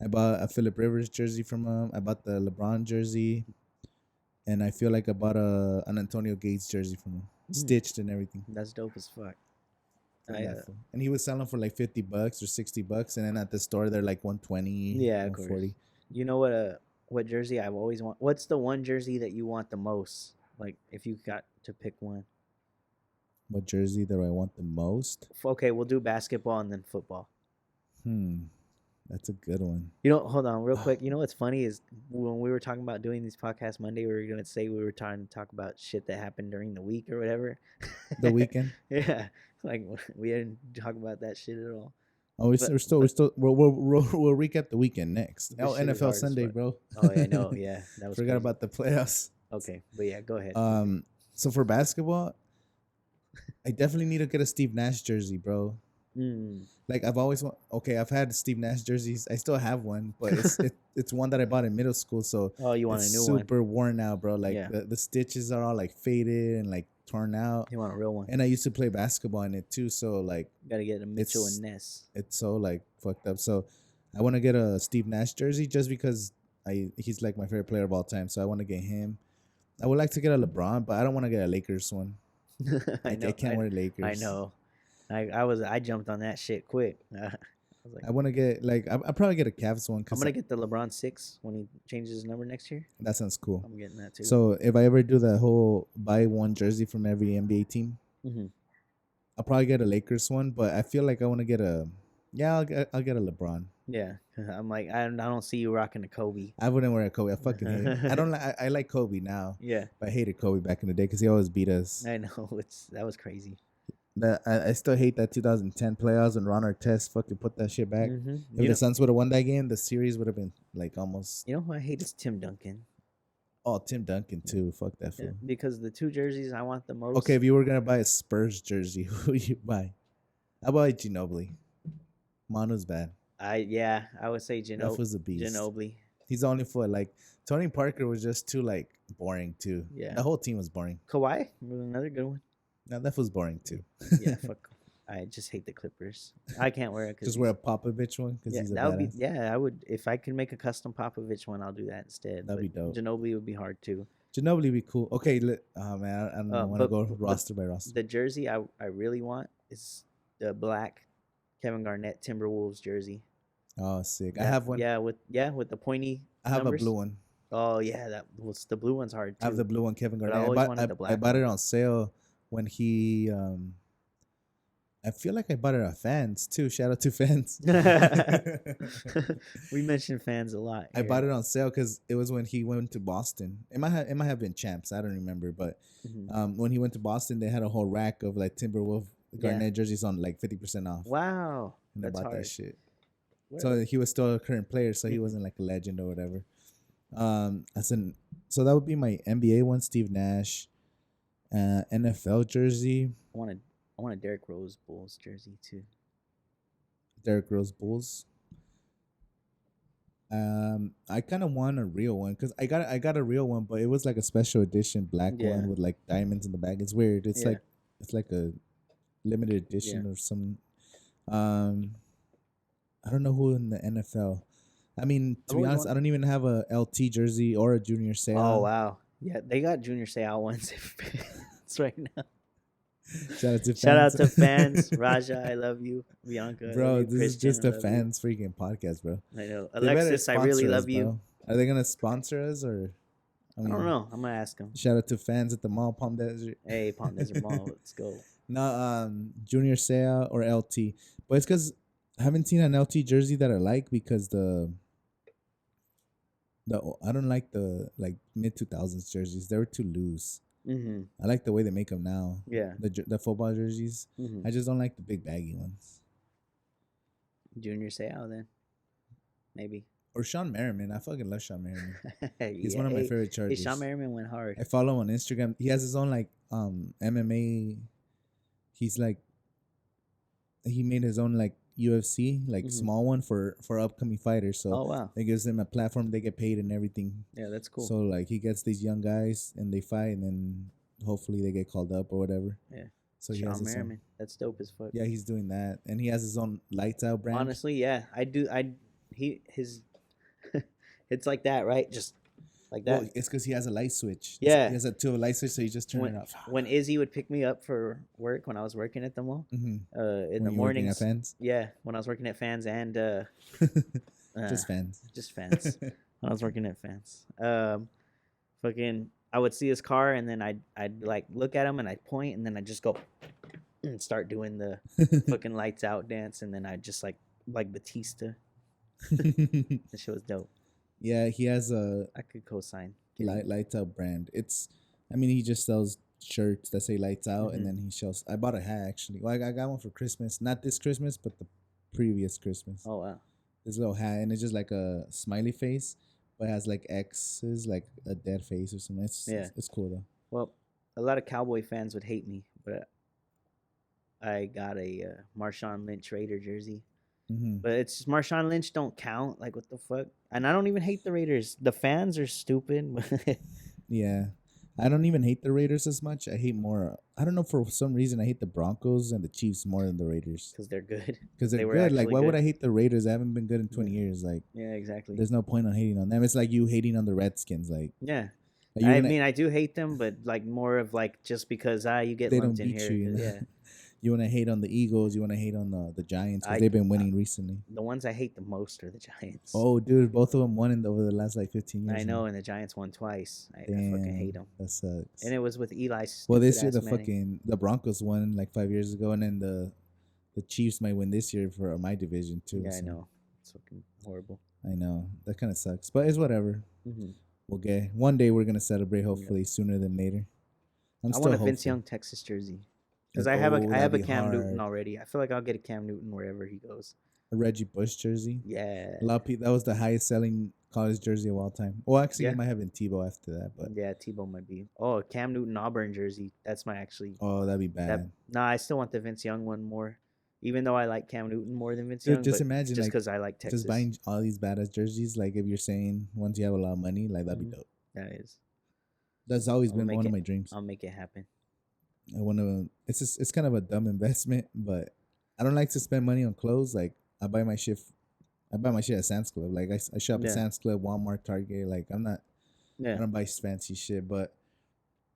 Speaker 2: I bought a Phillip Rivers jersey from him. I bought the LeBron jersey, and I feel like I bought an Antonio Gates jersey from him, stitched and everything.
Speaker 1: That's dope as fuck.
Speaker 2: And he was selling for like $50 or $60, and then at the store they're like $120.
Speaker 1: Yeah, of course. $140. You know what jersey I've always want? What's the one jersey that you want the most? Like if you got to pick one.
Speaker 2: What jersey do I want the most?
Speaker 1: Okay, we'll do basketball and then football.
Speaker 2: That's a good one.
Speaker 1: Hold on real quick. You know what's funny is when we were talking about doing these podcasts Monday, we were going to say we were trying to talk about shit that happened during the week or whatever.
Speaker 2: The weekend?
Speaker 1: Yeah. Like we didn't talk about that shit at all.
Speaker 2: Oh, we'll recap the weekend next. NFL Sunday, bro.
Speaker 1: Oh, yeah, no, yeah.
Speaker 2: That was Forgot about the playoffs.
Speaker 1: Okay, but yeah, go ahead.
Speaker 2: So for basketball, I definitely need to get a Steve Nash jersey, bro.
Speaker 1: Mm.
Speaker 2: Like I've always okay, I've had Steve Nash jerseys. I still have one, but it's one that I bought in middle school, so
Speaker 1: Oh, you want
Speaker 2: it's
Speaker 1: a new one?
Speaker 2: super worn out, bro. Like
Speaker 1: Yeah.
Speaker 2: the stitches are all like faded and like torn out.
Speaker 1: You want a real one?
Speaker 2: And I used to play basketball in it too, so like
Speaker 1: You gotta get a Mitchell
Speaker 2: it's
Speaker 1: and Ness.
Speaker 2: it's so like fucked up. So I want to get a Steve Nash jersey just because he's like my favorite player of all time. So I want to get him. I would like to get a LeBron, but I don't want to get a Lakers one.
Speaker 1: I know.
Speaker 2: I can't wear Lakers.
Speaker 1: I know. I jumped on that shit quick. I was like,
Speaker 2: I want to get like I'll probably get a Cavs one
Speaker 1: I'm
Speaker 2: because
Speaker 1: gonna get the LeBron 6 when he changes his number next year.
Speaker 2: that sounds cool.
Speaker 1: I'm getting that too.
Speaker 2: So if I ever do the whole buy one jersey from every NBA team,
Speaker 1: hmm
Speaker 2: I'll probably get a Lakers one. But I feel like I want to get a I'll get a LeBron.
Speaker 1: yeah, I'm like I don't see you rocking a Kobe.
Speaker 2: I wouldn't wear a Kobe. I fucking hate it. I don't like. I like Kobe now.
Speaker 1: Yeah,
Speaker 2: But I hated Kobe back in the day because he always beat us.
Speaker 1: I know that was crazy.
Speaker 2: I still hate that 2010 playoffs and Ron Artest fucking put that shit back. If
Speaker 1: You
Speaker 2: the Suns would have won that game, the series would have been like almost.
Speaker 1: know who I hate is Tim Duncan.
Speaker 2: Oh, Tim Duncan too. Fuck that
Speaker 1: Yeah,
Speaker 2: fool.
Speaker 1: because the two jerseys I want the most.
Speaker 2: Okay, if you were gonna buy a Spurs jersey, who would you buy? How about Ginobili? Manu's bad.
Speaker 1: I would say
Speaker 2: That was a beast.
Speaker 1: Ginobili.
Speaker 2: He's the only foot. Like Tony Parker was just too like boring too.
Speaker 1: Yeah.
Speaker 2: The whole team was boring.
Speaker 1: Kawhi was another good one.
Speaker 2: No, that was boring too.
Speaker 1: Yeah, fuck. I just hate the Clippers. I can't wear it because
Speaker 2: Just wear a Popovich one because
Speaker 1: yeah,
Speaker 2: he's a
Speaker 1: that would be
Speaker 2: badass.
Speaker 1: yeah. I would if I could make a custom Popovich one. I'll do that instead.
Speaker 2: That'd be
Speaker 1: but
Speaker 2: dope.
Speaker 1: Ginobili would be hard too.
Speaker 2: Ginobili would be cool. Okay, oh man, I don't know. I want to go
Speaker 1: but
Speaker 2: roster by roster.
Speaker 1: The jersey I really want is the black Kevin Garnett Timberwolves jersey.
Speaker 2: Oh, sick. I
Speaker 1: That-
Speaker 2: have one.
Speaker 1: Yeah, with the pointy.
Speaker 2: I have
Speaker 1: numbers.
Speaker 2: a blue one.
Speaker 1: Oh yeah, that was the blue one's hard too.
Speaker 2: I have the blue one, Kevin
Speaker 1: But I
Speaker 2: Garnett.
Speaker 1: always wanted the
Speaker 2: I
Speaker 1: black
Speaker 2: bought
Speaker 1: one.
Speaker 2: it on sale when he. I feel like I bought it on Fanzz too. Shout out to Fanzz.
Speaker 1: We mentioned fans a lot.
Speaker 2: I bought it on sale because it was when he went to Boston. It might have been Champs. I don't remember, but
Speaker 1: Mhm.
Speaker 2: when he went to Boston, they had a whole rack of like Timberwolf Garnett jerseys on like 50% off.
Speaker 1: Wow,
Speaker 2: And I
Speaker 1: that's
Speaker 2: bought
Speaker 1: hard.
Speaker 2: that shit.
Speaker 1: What-
Speaker 2: So he was still a current player, so he
Speaker 1: Mhm.
Speaker 2: wasn't like a legend or whatever. So that would be my NBA one, Steve Nash, NFL jersey,
Speaker 1: I want a Derrick Rose Bulls jersey too.
Speaker 2: Derrick Rose Bulls. I kind of want a real one because I got a real one, but it was like a special edition black
Speaker 1: Yeah.
Speaker 2: one with like diamonds in the back. It's weird. It's
Speaker 1: Yeah.
Speaker 2: like a limited edition or some. I don't know who in the NFL. I mean, to be
Speaker 1: always
Speaker 2: honest, I don't even have a LT jersey or a Junior Seau.
Speaker 1: Oh wow, yeah, they got Junior Seau ones. It's right now.
Speaker 2: Shout out to
Speaker 1: Shout out to
Speaker 2: fans.
Speaker 1: fans, Raja. I love you, Bianca. I love
Speaker 2: Bro,
Speaker 1: you,
Speaker 2: this is
Speaker 1: Christian,
Speaker 2: just
Speaker 1: I
Speaker 2: a
Speaker 1: love you.
Speaker 2: fans freaking podcast, bro.
Speaker 1: I know,
Speaker 2: They better
Speaker 1: Alexis. I really
Speaker 2: sponsor us,
Speaker 1: love you.
Speaker 2: bro. Are they gonna sponsor us or?
Speaker 1: I don't know. I'm gonna ask him.
Speaker 2: Shout out to fans at the mall, Palm Desert.
Speaker 1: Hey, Palm Desert Mall, let's go.
Speaker 2: No, Junior Seau or LT, but it's because I haven't seen an LT jersey that I like because the I don't like the like mid 2000s jerseys. They were too loose.
Speaker 1: Mm-hmm.
Speaker 2: I like the way they make them now.
Speaker 1: Yeah.
Speaker 2: The football jerseys.
Speaker 1: Mm-hmm.
Speaker 2: I just don't like the big baggy ones.
Speaker 1: Junior Seau then, maybe.
Speaker 2: Or Sean Merriman. I fucking love Sean Merriman. He's
Speaker 1: Yeah,
Speaker 2: one of my
Speaker 1: hey,
Speaker 2: favorite
Speaker 1: Hey,
Speaker 2: Chargers.
Speaker 1: Sean Merriman went hard.
Speaker 2: I follow him on Instagram. He has his own like MMA. He's like he made his own like UFC like
Speaker 1: Mhm.
Speaker 2: small one for upcoming fighters. So
Speaker 1: Oh wow,
Speaker 2: it gives them a platform. They get paid and everything.
Speaker 1: yeah, that's cool.
Speaker 2: So like he gets these young guys and they fight and then hopefully they get called up or whatever.
Speaker 1: Yeah.
Speaker 2: So he
Speaker 1: Sean
Speaker 2: has his own.
Speaker 1: Merriman, that's dope as fuck.
Speaker 2: Yeah, he's doing that and he has his own lights out brand.
Speaker 1: Honestly, yeah, I do. His, it's like that, right? Just like that.
Speaker 2: Well, it's because he has a light switch.
Speaker 1: Yeah.
Speaker 2: He has a light switch, so you just turn
Speaker 1: when,
Speaker 2: it off.
Speaker 1: when Izzy would pick me up for work when I was working at the mall, in the mornings.
Speaker 2: Fans.
Speaker 1: Yeah, when I was working at Fanzz and
Speaker 2: Just fans.
Speaker 1: just Fanzz. When I was working at Fanzz, fucking, I would see his car and then I'd like look at him and I'd point and then I'd just go and start doing the fucking lights out dance and then I just like Batista. That shit was dope.
Speaker 2: Yeah, he has a
Speaker 1: I could co-sign.
Speaker 2: lights out brand. I mean, he just sells shirts that say lights out,
Speaker 1: Mhm.
Speaker 2: and then he shows. I bought a hat actually. Well, I got one for Christmas, not this Christmas, but the previous Christmas.
Speaker 1: Oh wow.
Speaker 2: This little hat, and it's just like a smiley face, but it has like X's, like a dead face or something. It's
Speaker 1: Yeah.
Speaker 2: it's cool though.
Speaker 1: Well, a lot of Cowboy fans would hate me, but I got a Marshawn Lynch Raider jersey.
Speaker 2: Mm-hmm.
Speaker 1: But it's Marshawn Lynch don't count. Like what the fuck? And I don't even hate the Raiders. The fans are stupid
Speaker 2: Yeah. I don't even hate the Raiders as much. I hate more. I don't know, for some reason I hate the Broncos and the Chiefs more than the Raiders
Speaker 1: because they're good.
Speaker 2: because
Speaker 1: They
Speaker 2: they're
Speaker 1: were
Speaker 2: good. Like,
Speaker 1: actually
Speaker 2: why would
Speaker 1: good.
Speaker 2: I hate the Raiders? They haven't been good in 20
Speaker 1: Yeah.
Speaker 2: years. Like,
Speaker 1: Yeah, exactly.
Speaker 2: there's no point on hating on them. It's like you hating on the Redskins. Like,
Speaker 1: Yeah.
Speaker 2: are you
Speaker 1: I
Speaker 2: gonna-
Speaker 1: mean, I do hate them, but like more of like just because you get
Speaker 2: they
Speaker 1: lumped
Speaker 2: don't
Speaker 1: in
Speaker 2: beat
Speaker 1: here.
Speaker 2: you.
Speaker 1: 'cause,
Speaker 2: You know?
Speaker 1: Yeah.
Speaker 2: You want to hate on the Eagles. You want to hate on the Giants because
Speaker 1: I-
Speaker 2: they've been winning recently.
Speaker 1: The ones I hate the most are the Giants.
Speaker 2: Oh, dude, both of them won over the last like 15 years.
Speaker 1: I know,
Speaker 2: now.
Speaker 1: and the Giants won twice. I fucking hate them.
Speaker 2: That sucks.
Speaker 1: And it was with Eli.
Speaker 2: Well, this year
Speaker 1: stupid-ass
Speaker 2: the Broncos won like 5 years ago, and then the Chiefs might win this year for my division too.
Speaker 1: Yeah, I
Speaker 2: so
Speaker 1: know. It's fucking horrible.
Speaker 2: I know that kind of sucks, but it's whatever.
Speaker 1: Mm-hmm.
Speaker 2: We'll get one day. We're gonna celebrate, hopefully sooner than later.
Speaker 1: I want a Vince Young Texas jersey because I have a Cam Newton already. I feel like I'll get a Cam Newton wherever he goes.
Speaker 2: A Reggie Bush jersey.
Speaker 1: Yeah.
Speaker 2: A lot of people. That was the highest selling college jersey of all time. Well, actually,
Speaker 1: Yeah.
Speaker 2: it might have been Tebow after that, but
Speaker 1: Yeah, Tebow might be. Oh, Cam Newton Auburn jersey. That's my actually.
Speaker 2: oh, that'd be bad.
Speaker 1: Nah, I still want the Vince Young one more, even though I like Cam Newton more than Vince
Speaker 2: Dude,
Speaker 1: Young.
Speaker 2: just
Speaker 1: but
Speaker 2: imagine,
Speaker 1: just
Speaker 2: like,
Speaker 1: because I like Texas.
Speaker 2: Just buying all these badass jerseys. Like, if you're saying once you have a lot of money, like that'd be dope.
Speaker 1: That is.
Speaker 2: That's always
Speaker 1: I'll
Speaker 2: been
Speaker 1: make
Speaker 2: one of
Speaker 1: it-
Speaker 2: my dreams.
Speaker 1: I'll make it happen.
Speaker 2: I want to. It's kind of a dumb investment, but I don't like to spend money on clothes. Like, I buy my shit at Sam's Club. Like, I shop
Speaker 1: Yeah.
Speaker 2: at Sam's Club, Walmart, Target. Like, I
Speaker 1: Yeah.
Speaker 2: don't buy fancy shit. But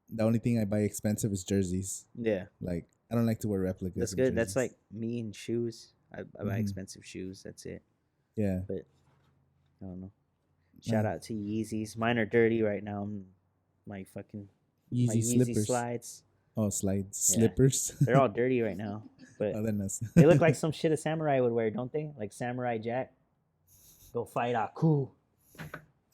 Speaker 2: the only thing I buy expensive is jerseys.
Speaker 1: Yeah.
Speaker 2: Like, I don't like to wear replicas.
Speaker 1: That's
Speaker 2: of
Speaker 1: good. That's
Speaker 2: jerseys.
Speaker 1: like me and shoes. I buy
Speaker 2: Mhm.
Speaker 1: expensive shoes. That's it.
Speaker 2: Yeah.
Speaker 1: I don't know. Shout out to Yeezys. Mine are dirty right now. My fucking my
Speaker 2: Yeezy
Speaker 1: Yeezy
Speaker 2: slippers.
Speaker 1: slides.
Speaker 2: Oh, slides,
Speaker 1: Yeah.
Speaker 2: slippers.
Speaker 1: They're all dirty right now. But
Speaker 2: Oh, then that's
Speaker 1: they look like some shit a samurai would wear, don't they? Like Samurai Jack. Go fight Aku.
Speaker 2: I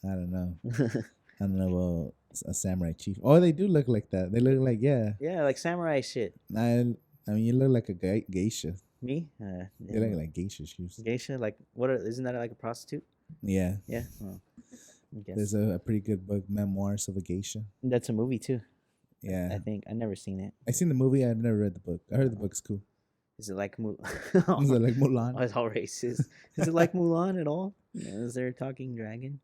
Speaker 2: don't know. I don't know about a samurai chief. Oh, they do look like that. They look like, yeah.
Speaker 1: Yeah, like samurai shit.
Speaker 2: I mean, you look like a geisha.
Speaker 1: Me?
Speaker 2: They look like geisha shoes.
Speaker 1: Geisha? Like isn't that like a prostitute?
Speaker 2: Yeah.
Speaker 1: Yeah. Oh, I guess.
Speaker 2: There's a pretty good book, Memoirs of a Geisha.
Speaker 1: That's a movie too.
Speaker 2: Yeah.
Speaker 1: I think I've never seen it.
Speaker 2: I seen the movie. I've never read the book. I heard the book's cool.
Speaker 1: Is it like
Speaker 2: Is it like
Speaker 1: Oh,
Speaker 2: Mulan?
Speaker 1: it's all racist. Is it like Mulan at all? Is there a talking dragon?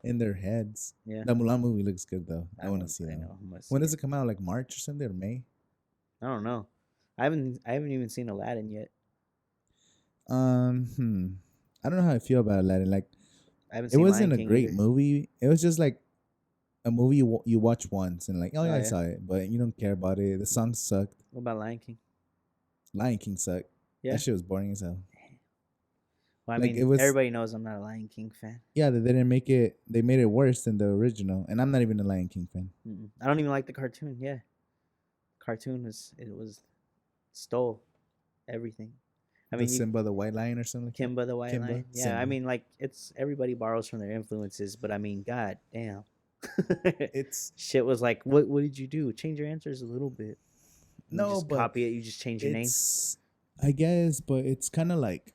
Speaker 2: In their heads.
Speaker 1: Yeah.
Speaker 2: The Mulan movie looks good though. I want to
Speaker 1: don't-
Speaker 2: see that.
Speaker 1: know. I must
Speaker 2: When
Speaker 1: see
Speaker 2: does it come out? Like March or something, or May?
Speaker 1: I don't know. I haven't even seen Aladdin yet.
Speaker 2: I don't know how I feel about Aladdin. Like,
Speaker 1: I haven't
Speaker 2: it
Speaker 1: seen
Speaker 2: wasn't
Speaker 1: Lion
Speaker 2: a
Speaker 1: King
Speaker 2: great
Speaker 1: either.
Speaker 2: movie. It was just like a movie you watch once and like, oh yeah,
Speaker 1: Oh,
Speaker 2: I
Speaker 1: yeah.
Speaker 2: saw it, but you don't care about it. The songs sucked.
Speaker 1: What about Lion King?
Speaker 2: Lion King sucked.
Speaker 1: Yeah.
Speaker 2: That shit was boring as hell.
Speaker 1: Well, I
Speaker 2: Like,
Speaker 1: mean,
Speaker 2: it was-
Speaker 1: everybody knows I'm not a Lion King fan.
Speaker 2: Yeah, they didn't make it. They made it worse than the original, and I'm not even a Lion King fan.
Speaker 1: I don't even like the cartoon. Yeah, cartoon was stole everything. I mean,
Speaker 2: Simba the White Lion or something. Like that?
Speaker 1: Kimba the White
Speaker 2: Kimba,
Speaker 1: Lion. Yeah, I
Speaker 2: Simba.
Speaker 1: mean, like it's everybody borrows from their influences, but I mean, god damn,
Speaker 2: It's
Speaker 1: shit was like, what did you do? Change your answers a little bit. You
Speaker 2: no,
Speaker 1: just
Speaker 2: but
Speaker 1: copy it. You just change your name.
Speaker 2: it's, I guess, but it's kind of like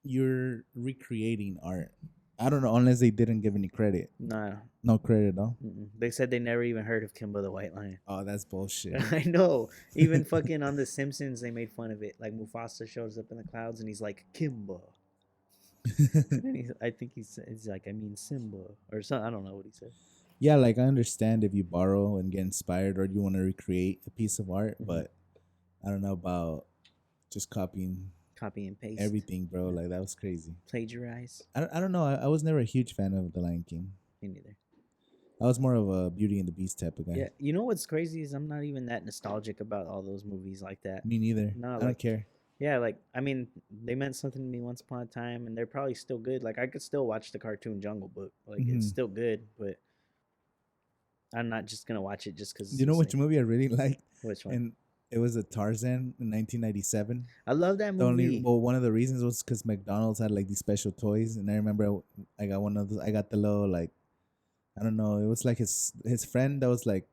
Speaker 2: you're recreating art. I don't know, unless they didn't give any credit.
Speaker 1: Nah,
Speaker 2: No credit at all.
Speaker 1: they said they never even heard of Kimba the White Lion.
Speaker 2: Oh, that's bullshit.
Speaker 1: I know. Even fucking on The Simpsons, they made fun of it. Like Mufasa shows up in the clouds and he's like Kimba. And I think he's like, I mean Simba or something. I don't know what he said.
Speaker 2: Yeah, like I understand if you borrow and get inspired or you want to recreate a piece of art,
Speaker 1: Mhm.
Speaker 2: but I don't know about just copying
Speaker 1: Copy and paste.
Speaker 2: everything, bro. Like that was crazy.
Speaker 1: Plagiarize.
Speaker 2: I don't know. I was never a huge fan of The Lion King.
Speaker 1: Me neither.
Speaker 2: I was more of a Beauty and the Beast type of guy.
Speaker 1: Yeah. You know what's crazy is I'm not even that nostalgic about all those movies like that.
Speaker 2: Me neither.
Speaker 1: No,
Speaker 2: I
Speaker 1: like-
Speaker 2: don't care.
Speaker 1: Yeah, like I mean, they meant something to me once upon a time, and they're probably still good. Like I could still watch the cartoon Jungle Book. Like
Speaker 2: Mhm.
Speaker 1: it's still good, but I'm not just gonna watch it just because.
Speaker 2: You know which movie I really liked?
Speaker 1: Which one?
Speaker 2: And it was a Tarzan in 1997.
Speaker 1: I love that
Speaker 2: The
Speaker 1: movie.
Speaker 2: only one of the reasons was because McDonald's had like these special toys, and I remember I got one of those. I got the little like, I don't know. It was like his friend that was like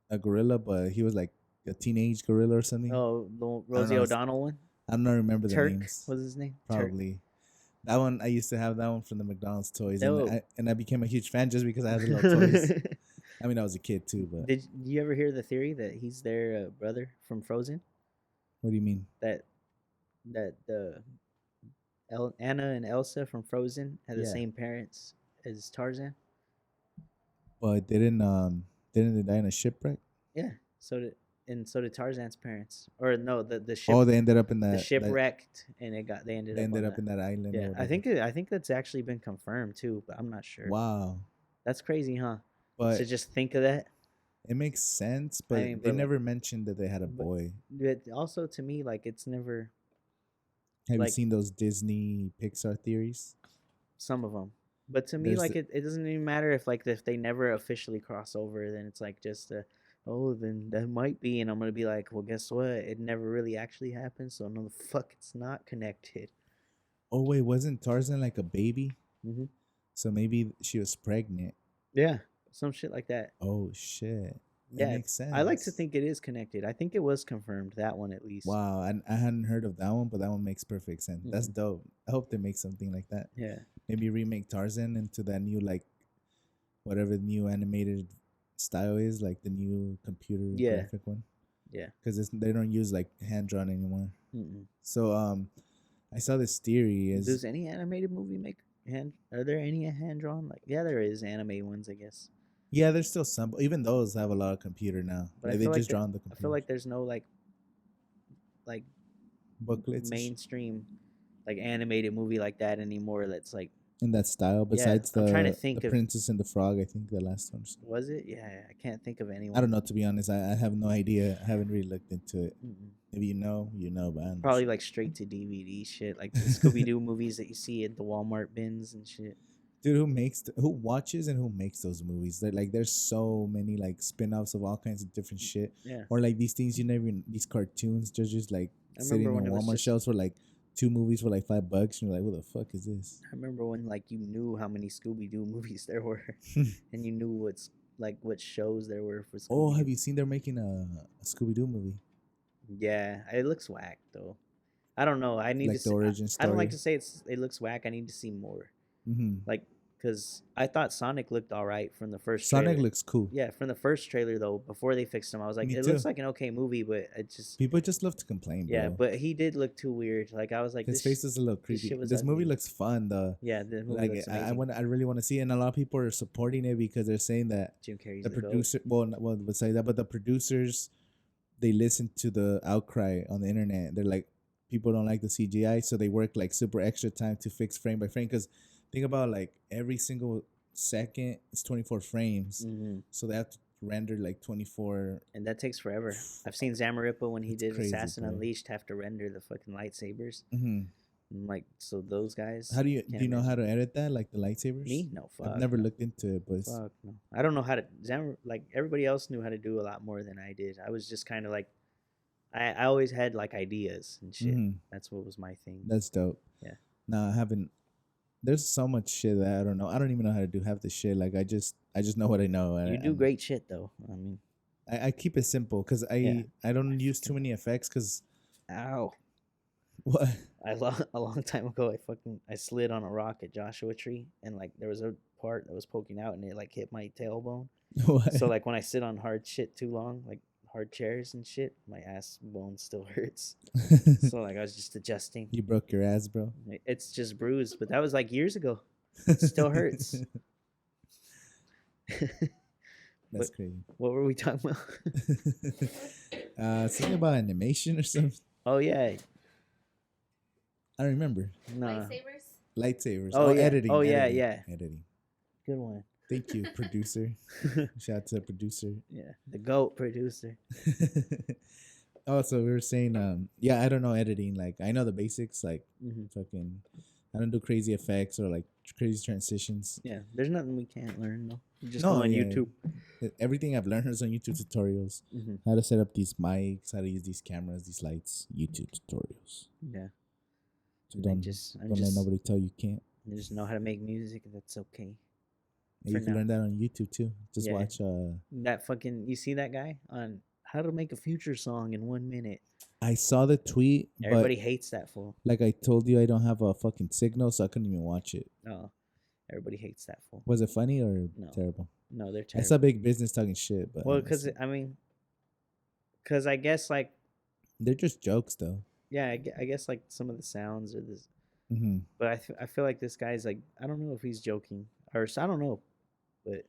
Speaker 2: a gorilla, but he was like a teenage gorilla or something.
Speaker 1: Oh, the Rosie
Speaker 2: know,
Speaker 1: O'Donnell one.
Speaker 2: I don't remember the
Speaker 1: Turk
Speaker 2: names.
Speaker 1: was his name. Turk.
Speaker 2: Probably. That one I used to have that one from the McDonald's toys,
Speaker 1: Dope.
Speaker 2: and I became a huge fan just because I had the little toys. I mean, I was a kid too, but
Speaker 1: Did you ever hear the theory that he's their brother from Frozen?
Speaker 2: what do you mean?
Speaker 1: That the Anna and Elsa from Frozen had the
Speaker 2: Yeah,
Speaker 1: same parents as Tarzan.
Speaker 2: but didn't they die in a shipwreck?
Speaker 1: Yeah. So did Tarzan's parents. Or no, the ship
Speaker 2: Oh, they ended up in
Speaker 1: the
Speaker 2: that.
Speaker 1: ship wrecked and they ended
Speaker 2: They
Speaker 1: up
Speaker 2: ended
Speaker 1: on
Speaker 2: up
Speaker 1: that.
Speaker 2: in that island. Or
Speaker 1: Yeah,
Speaker 2: whatever.
Speaker 1: I think that's actually been confirmed too, but I'm not sure.
Speaker 2: Wow,
Speaker 1: That's crazy, huh? To
Speaker 2: but
Speaker 1: just think of that.
Speaker 2: it makes sense.
Speaker 1: I
Speaker 2: But
Speaker 1: mean,
Speaker 2: they
Speaker 1: but like,
Speaker 2: never mentioned that they had a
Speaker 1: but,
Speaker 2: boy.
Speaker 1: but also to me, like it's never
Speaker 2: Have you
Speaker 1: like
Speaker 2: seen those Disney Pixar theories?
Speaker 1: some of them. But to me,
Speaker 2: There's
Speaker 1: like it doesn't even matter if they never officially cross over. Then it's like just oh, then that might be, and I'm gonna be like, well, guess what? It never really actually happened, so no, the fuck, it's not connected.
Speaker 2: Oh wait, wasn't Tarzan like a baby?
Speaker 1: Hmm.
Speaker 2: So maybe she was pregnant.
Speaker 1: Yeah, some shit like that.
Speaker 2: Oh shit, that
Speaker 1: Yeah,
Speaker 2: makes
Speaker 1: I like to
Speaker 2: sense.
Speaker 1: think it is connected. I think it was confirmed, that one at least.
Speaker 2: Wow, I hadn't heard of that one, but that one makes perfect sense. That's
Speaker 1: Hmm.
Speaker 2: dope. I hope they make something like that.
Speaker 1: Yeah,
Speaker 2: Maybe remake Tarzan into that new like whatever the new animated style is, like the new computer
Speaker 1: yeah,
Speaker 2: graphic one,
Speaker 1: yeah.
Speaker 2: because they don't use like hand drawn anymore.
Speaker 1: Mm-mm.
Speaker 2: So I saw this theory is
Speaker 1: Does any animated movie make hand? Are there any hand drawn? Like, yeah, there is anime ones, I guess.
Speaker 2: yeah, there's still some, but even those have a lot of computer now.
Speaker 1: But
Speaker 2: Like they just draw on the
Speaker 1: I feel
Speaker 2: computer.
Speaker 1: like there's no like
Speaker 2: Booklets and
Speaker 1: mainstream like animated movie like that anymore. That's like,
Speaker 2: in that style.
Speaker 1: yeah.
Speaker 2: Besides
Speaker 1: I'm trying to
Speaker 2: the
Speaker 1: think of,
Speaker 2: Princess and the Frog, I think the last one.
Speaker 1: was it? Yeah, I can't think of
Speaker 2: I don't
Speaker 1: anyone.
Speaker 2: know, to be honest. I have no idea. I haven't really looked into it.
Speaker 1: Mm-mm.
Speaker 2: Maybe you know, but I don't
Speaker 1: Probably
Speaker 2: know.
Speaker 1: like straight to DVD shit, like the Scooby Doo movies that you see at the Walmart bins and shit.
Speaker 2: Dude, who watches and who makes those movies? They're like there's so many like spin-offs of all kinds of different shit.
Speaker 1: Yeah,
Speaker 2: Or like these things you never even, these cartoons, they're just like
Speaker 1: I
Speaker 2: sitting
Speaker 1: remember
Speaker 2: on
Speaker 1: when it was
Speaker 2: Walmart
Speaker 1: just.
Speaker 2: shelves for like 2 movies for like $5, and you're like, what the fuck is this?
Speaker 1: I remember when like you knew how many Scooby Doo movies there were, and you knew what shows there were for
Speaker 2: Oh,
Speaker 1: Scooby
Speaker 2: have
Speaker 1: Doo.
Speaker 2: you seen they're making a Scooby Doo movie?
Speaker 1: Yeah, it looks whack though. I don't know. I need to
Speaker 2: Like the
Speaker 1: see.
Speaker 2: origin
Speaker 1: I don't like
Speaker 2: story.
Speaker 1: to say it looks whack. I need to see more.
Speaker 2: Mm-hmm.
Speaker 1: Like, cause I thought Sonic looked all right from the first
Speaker 2: Sonic
Speaker 1: trailer.
Speaker 2: looks cool.
Speaker 1: Yeah, from the first trailer though, before they fixed him, I was like,
Speaker 2: Me
Speaker 1: it
Speaker 2: too.
Speaker 1: looks like an okay movie, but it just.
Speaker 2: People just love to complain, bro.
Speaker 1: Yeah, but he did look too weird. Like I was like,
Speaker 2: His face is a little
Speaker 1: this
Speaker 2: creepy.
Speaker 1: shit was
Speaker 2: This movie
Speaker 1: ugly.
Speaker 2: looks fun though.
Speaker 1: Yeah, the movie
Speaker 2: Like
Speaker 1: looks amazing.
Speaker 2: I really want to see it, and a lot of people are supporting it because they're saying that
Speaker 1: Jim Carrey's
Speaker 2: the
Speaker 1: the goat.
Speaker 2: producer, well, besides that, but the producers, they listen to the outcry on the internet. They're like, people don't like the CGI, so they work like super extra time to fix frame by frame. Because think about like every single second is 24 frames,
Speaker 1: Hmm.
Speaker 2: so they have to render like 24.
Speaker 1: And that takes forever. I've seen Zamarippa when he
Speaker 2: It's
Speaker 1: did
Speaker 2: crazy,
Speaker 1: Assassin
Speaker 2: bro.
Speaker 1: Unleashed have to render the fucking lightsabers.
Speaker 2: Mm-hmm.
Speaker 1: I'm like, so those guys.
Speaker 2: How do you
Speaker 1: can't
Speaker 2: do you know how
Speaker 1: imagine.
Speaker 2: to edit that, like the lightsabers?
Speaker 1: Me? No, fuck.
Speaker 2: I've never
Speaker 1: no.
Speaker 2: looked into it, but
Speaker 1: Fuck no. I don't know how to. Like everybody else knew how to do a lot more than I did. I was just kind of like, I always had like ideas and shit.
Speaker 2: Mhm.
Speaker 1: That's what was my thing.
Speaker 2: That's dope.
Speaker 1: Yeah.
Speaker 2: No, I haven't. There's so much shit that I don't know. I don't even know how to do half the shit. Like I just know what I know.
Speaker 1: You do great shit though. I mean,
Speaker 2: I keep it simple because
Speaker 1: Yeah.
Speaker 2: I don't use too many effects because
Speaker 1: ow.
Speaker 2: what?
Speaker 1: A long time ago, I slid on a rock at Joshua Tree, and like there was a part that was poking out, and it like hit my tailbone.
Speaker 2: What?
Speaker 1: So like when I sit on hard shit too long, like hard chairs and shit, my ass bone still hurts. So like I was just adjusting.
Speaker 2: You broke your ass, bro.
Speaker 1: It's just bruised, but that was like years ago. It still hurts.
Speaker 2: That's crazy.
Speaker 1: What were we talking about?
Speaker 2: Something about animation or something.
Speaker 1: Oh yeah,
Speaker 2: I don't remember.
Speaker 1: no,
Speaker 3: Lightsabers?
Speaker 2: Lightsabers.
Speaker 1: Oh, yeah.
Speaker 2: Editing.
Speaker 1: Oh, yeah,
Speaker 2: editing,
Speaker 1: yeah.
Speaker 2: Editing.
Speaker 1: good one.
Speaker 2: Thank you, producer. Shout out to the producer.
Speaker 1: Yeah, the GOAT producer.
Speaker 2: Also, we were saying, yeah, I don't know editing. Like, I know the basics. Like,
Speaker 1: Hmm.
Speaker 2: fucking, I don't do crazy effects or like crazy transitions.
Speaker 1: Yeah, there's nothing we can't learn though. You just
Speaker 2: No,
Speaker 1: go on
Speaker 2: yeah.
Speaker 1: YouTube.
Speaker 2: Everything I've learned is on YouTube tutorials.
Speaker 1: Hmm.
Speaker 2: How to set up these mics, how to use these cameras, these lights. YouTube tutorials.
Speaker 1: Yeah,
Speaker 2: So
Speaker 1: And
Speaker 2: don't
Speaker 1: I
Speaker 2: let nobody tell you can't.
Speaker 1: just know how to make music. That's okay.
Speaker 2: And
Speaker 1: For
Speaker 2: you can
Speaker 1: now.
Speaker 2: learn that on YouTube too. Just
Speaker 1: Yeah.
Speaker 2: watch.
Speaker 1: That fucking you see that guy on how to make a future song in 1 minute.
Speaker 2: I saw the tweet,
Speaker 1: Everybody
Speaker 2: but
Speaker 1: hates that fool.
Speaker 2: like I told you, I don't have a fucking signal, so I couldn't even watch it.
Speaker 1: Oh, everybody hates that fool.
Speaker 2: Was it funny or
Speaker 1: No.
Speaker 2: terrible?
Speaker 1: No, they're
Speaker 2: That's
Speaker 1: terrible.
Speaker 2: a big business talking shit. But
Speaker 1: Well, because I guess like
Speaker 2: they're just jokes, though.
Speaker 1: yeah, I guess like some of the sounds or this,
Speaker 2: Mm-hmm.
Speaker 1: but I feel like this guy's like I don't know if he's joking or I don't know, but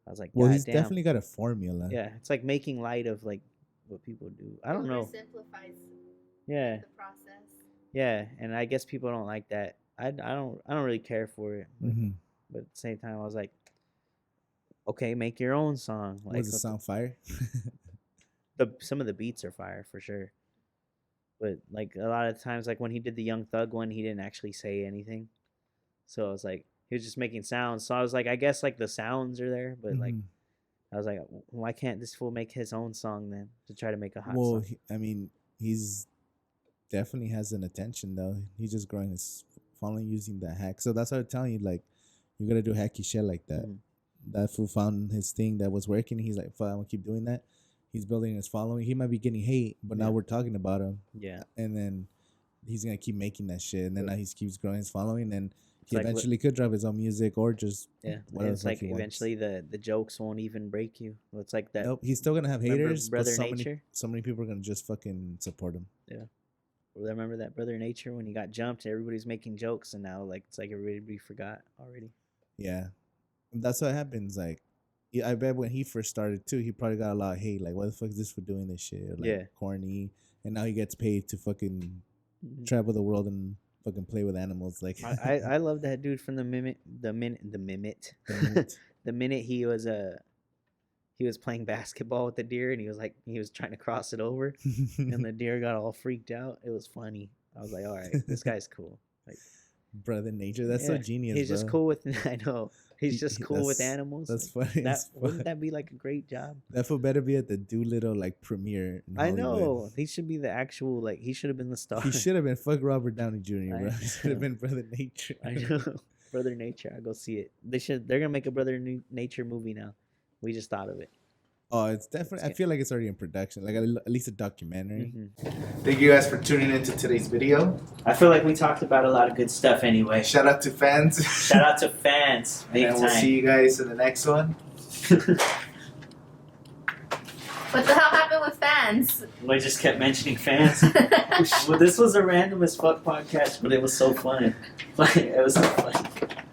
Speaker 1: I was like,
Speaker 2: Well,
Speaker 1: God
Speaker 2: he's
Speaker 1: damn.
Speaker 2: definitely got a formula.
Speaker 1: Yeah, it's like making light of like what people do. I don't know.
Speaker 3: Simplifies
Speaker 1: Yeah,
Speaker 3: the process.
Speaker 1: yeah, and I guess people don't like that. I don't really care for it.
Speaker 2: Mm-hmm.
Speaker 1: But at the same time, I was like, okay, make your own song. Like
Speaker 2: Was it sound fire?
Speaker 1: some of the beats are fire for sure. But like a lot of times, like when he did the Young Thug one, he didn't actually say anything. So I was like, he was just making sounds. So I was like, I guess like the sounds are there, but like I was like, why can't this fool make his own song then to try to make a hot song?
Speaker 2: I mean, he's definitely has an attention though. He's just growing his following using that hack. So that's what I'm telling you. Like, you gotta do hacky shit like that. That fool found his thing that was working. He's like, fuck, I'm gonna keep doing that. He's building his following. He might be getting hate, but now we're talking about him.
Speaker 1: Yeah.
Speaker 2: And then he's gonna keep making that shit, and then now he keeps growing his following, and he
Speaker 1: like
Speaker 2: eventually could drop his own music or just
Speaker 1: whatever. It's like eventually the jokes won't even break you. It's like that.
Speaker 2: Nope, he's still gonna have haters,
Speaker 1: Brother
Speaker 2: but
Speaker 1: Nature?
Speaker 2: so many people are gonna just fucking support him.
Speaker 1: Yeah. Remember that Brother Nature when he got jumped? Everybody's making jokes, and now like it's like everybody forgot already.
Speaker 2: Yeah, that's what happens. Like, I bet when he first started too, he probably got a lot of hate. Like, what the fuck is this for doing this shit? Or, like, corny. And now he gets paid to fucking travel the world and fucking play with animals. Like,
Speaker 1: I love that dude from the minute he was playing basketball with the deer, and he was trying to cross it over, and the deer got all freaked out. It was funny. I was like, all right, this guy's cool. Like,
Speaker 2: Brother Nature, that's so genius.
Speaker 1: He's just cool with. I know. He's just cool with
Speaker 2: That's-
Speaker 1: animals.
Speaker 2: That's
Speaker 1: Like,
Speaker 2: funny.
Speaker 1: wouldn't that be like a great job?
Speaker 2: That fool better be at the Doolittle like premiere. in
Speaker 1: I
Speaker 2: Hollywood.
Speaker 1: know. He should be the actual like. He should have been the star.
Speaker 2: He should have been fuck Robert Downey Jr.
Speaker 1: I
Speaker 2: Bro. He should have been Brother Nature.
Speaker 1: I know. Brother Nature. I'll go see it. They're gonna make a Brother Nature movie now. We just thought of it.
Speaker 2: Oh, it's definitely. I feel like it's already in production. Like at least a documentary.
Speaker 4: Thank you guys for tuning into today's video.
Speaker 1: I feel like we talked about a lot of good stuff anyway.
Speaker 4: Shout out to Fanzz.
Speaker 1: Shout out to Fanzz. Big
Speaker 4: And we'll
Speaker 1: time.
Speaker 4: see you guys in the next one.
Speaker 3: What the hell happened with Fanzz?
Speaker 1: We just kept mentioning Fanzz. Well, this was a random as fuck podcast, but it was so funny. It was so funny.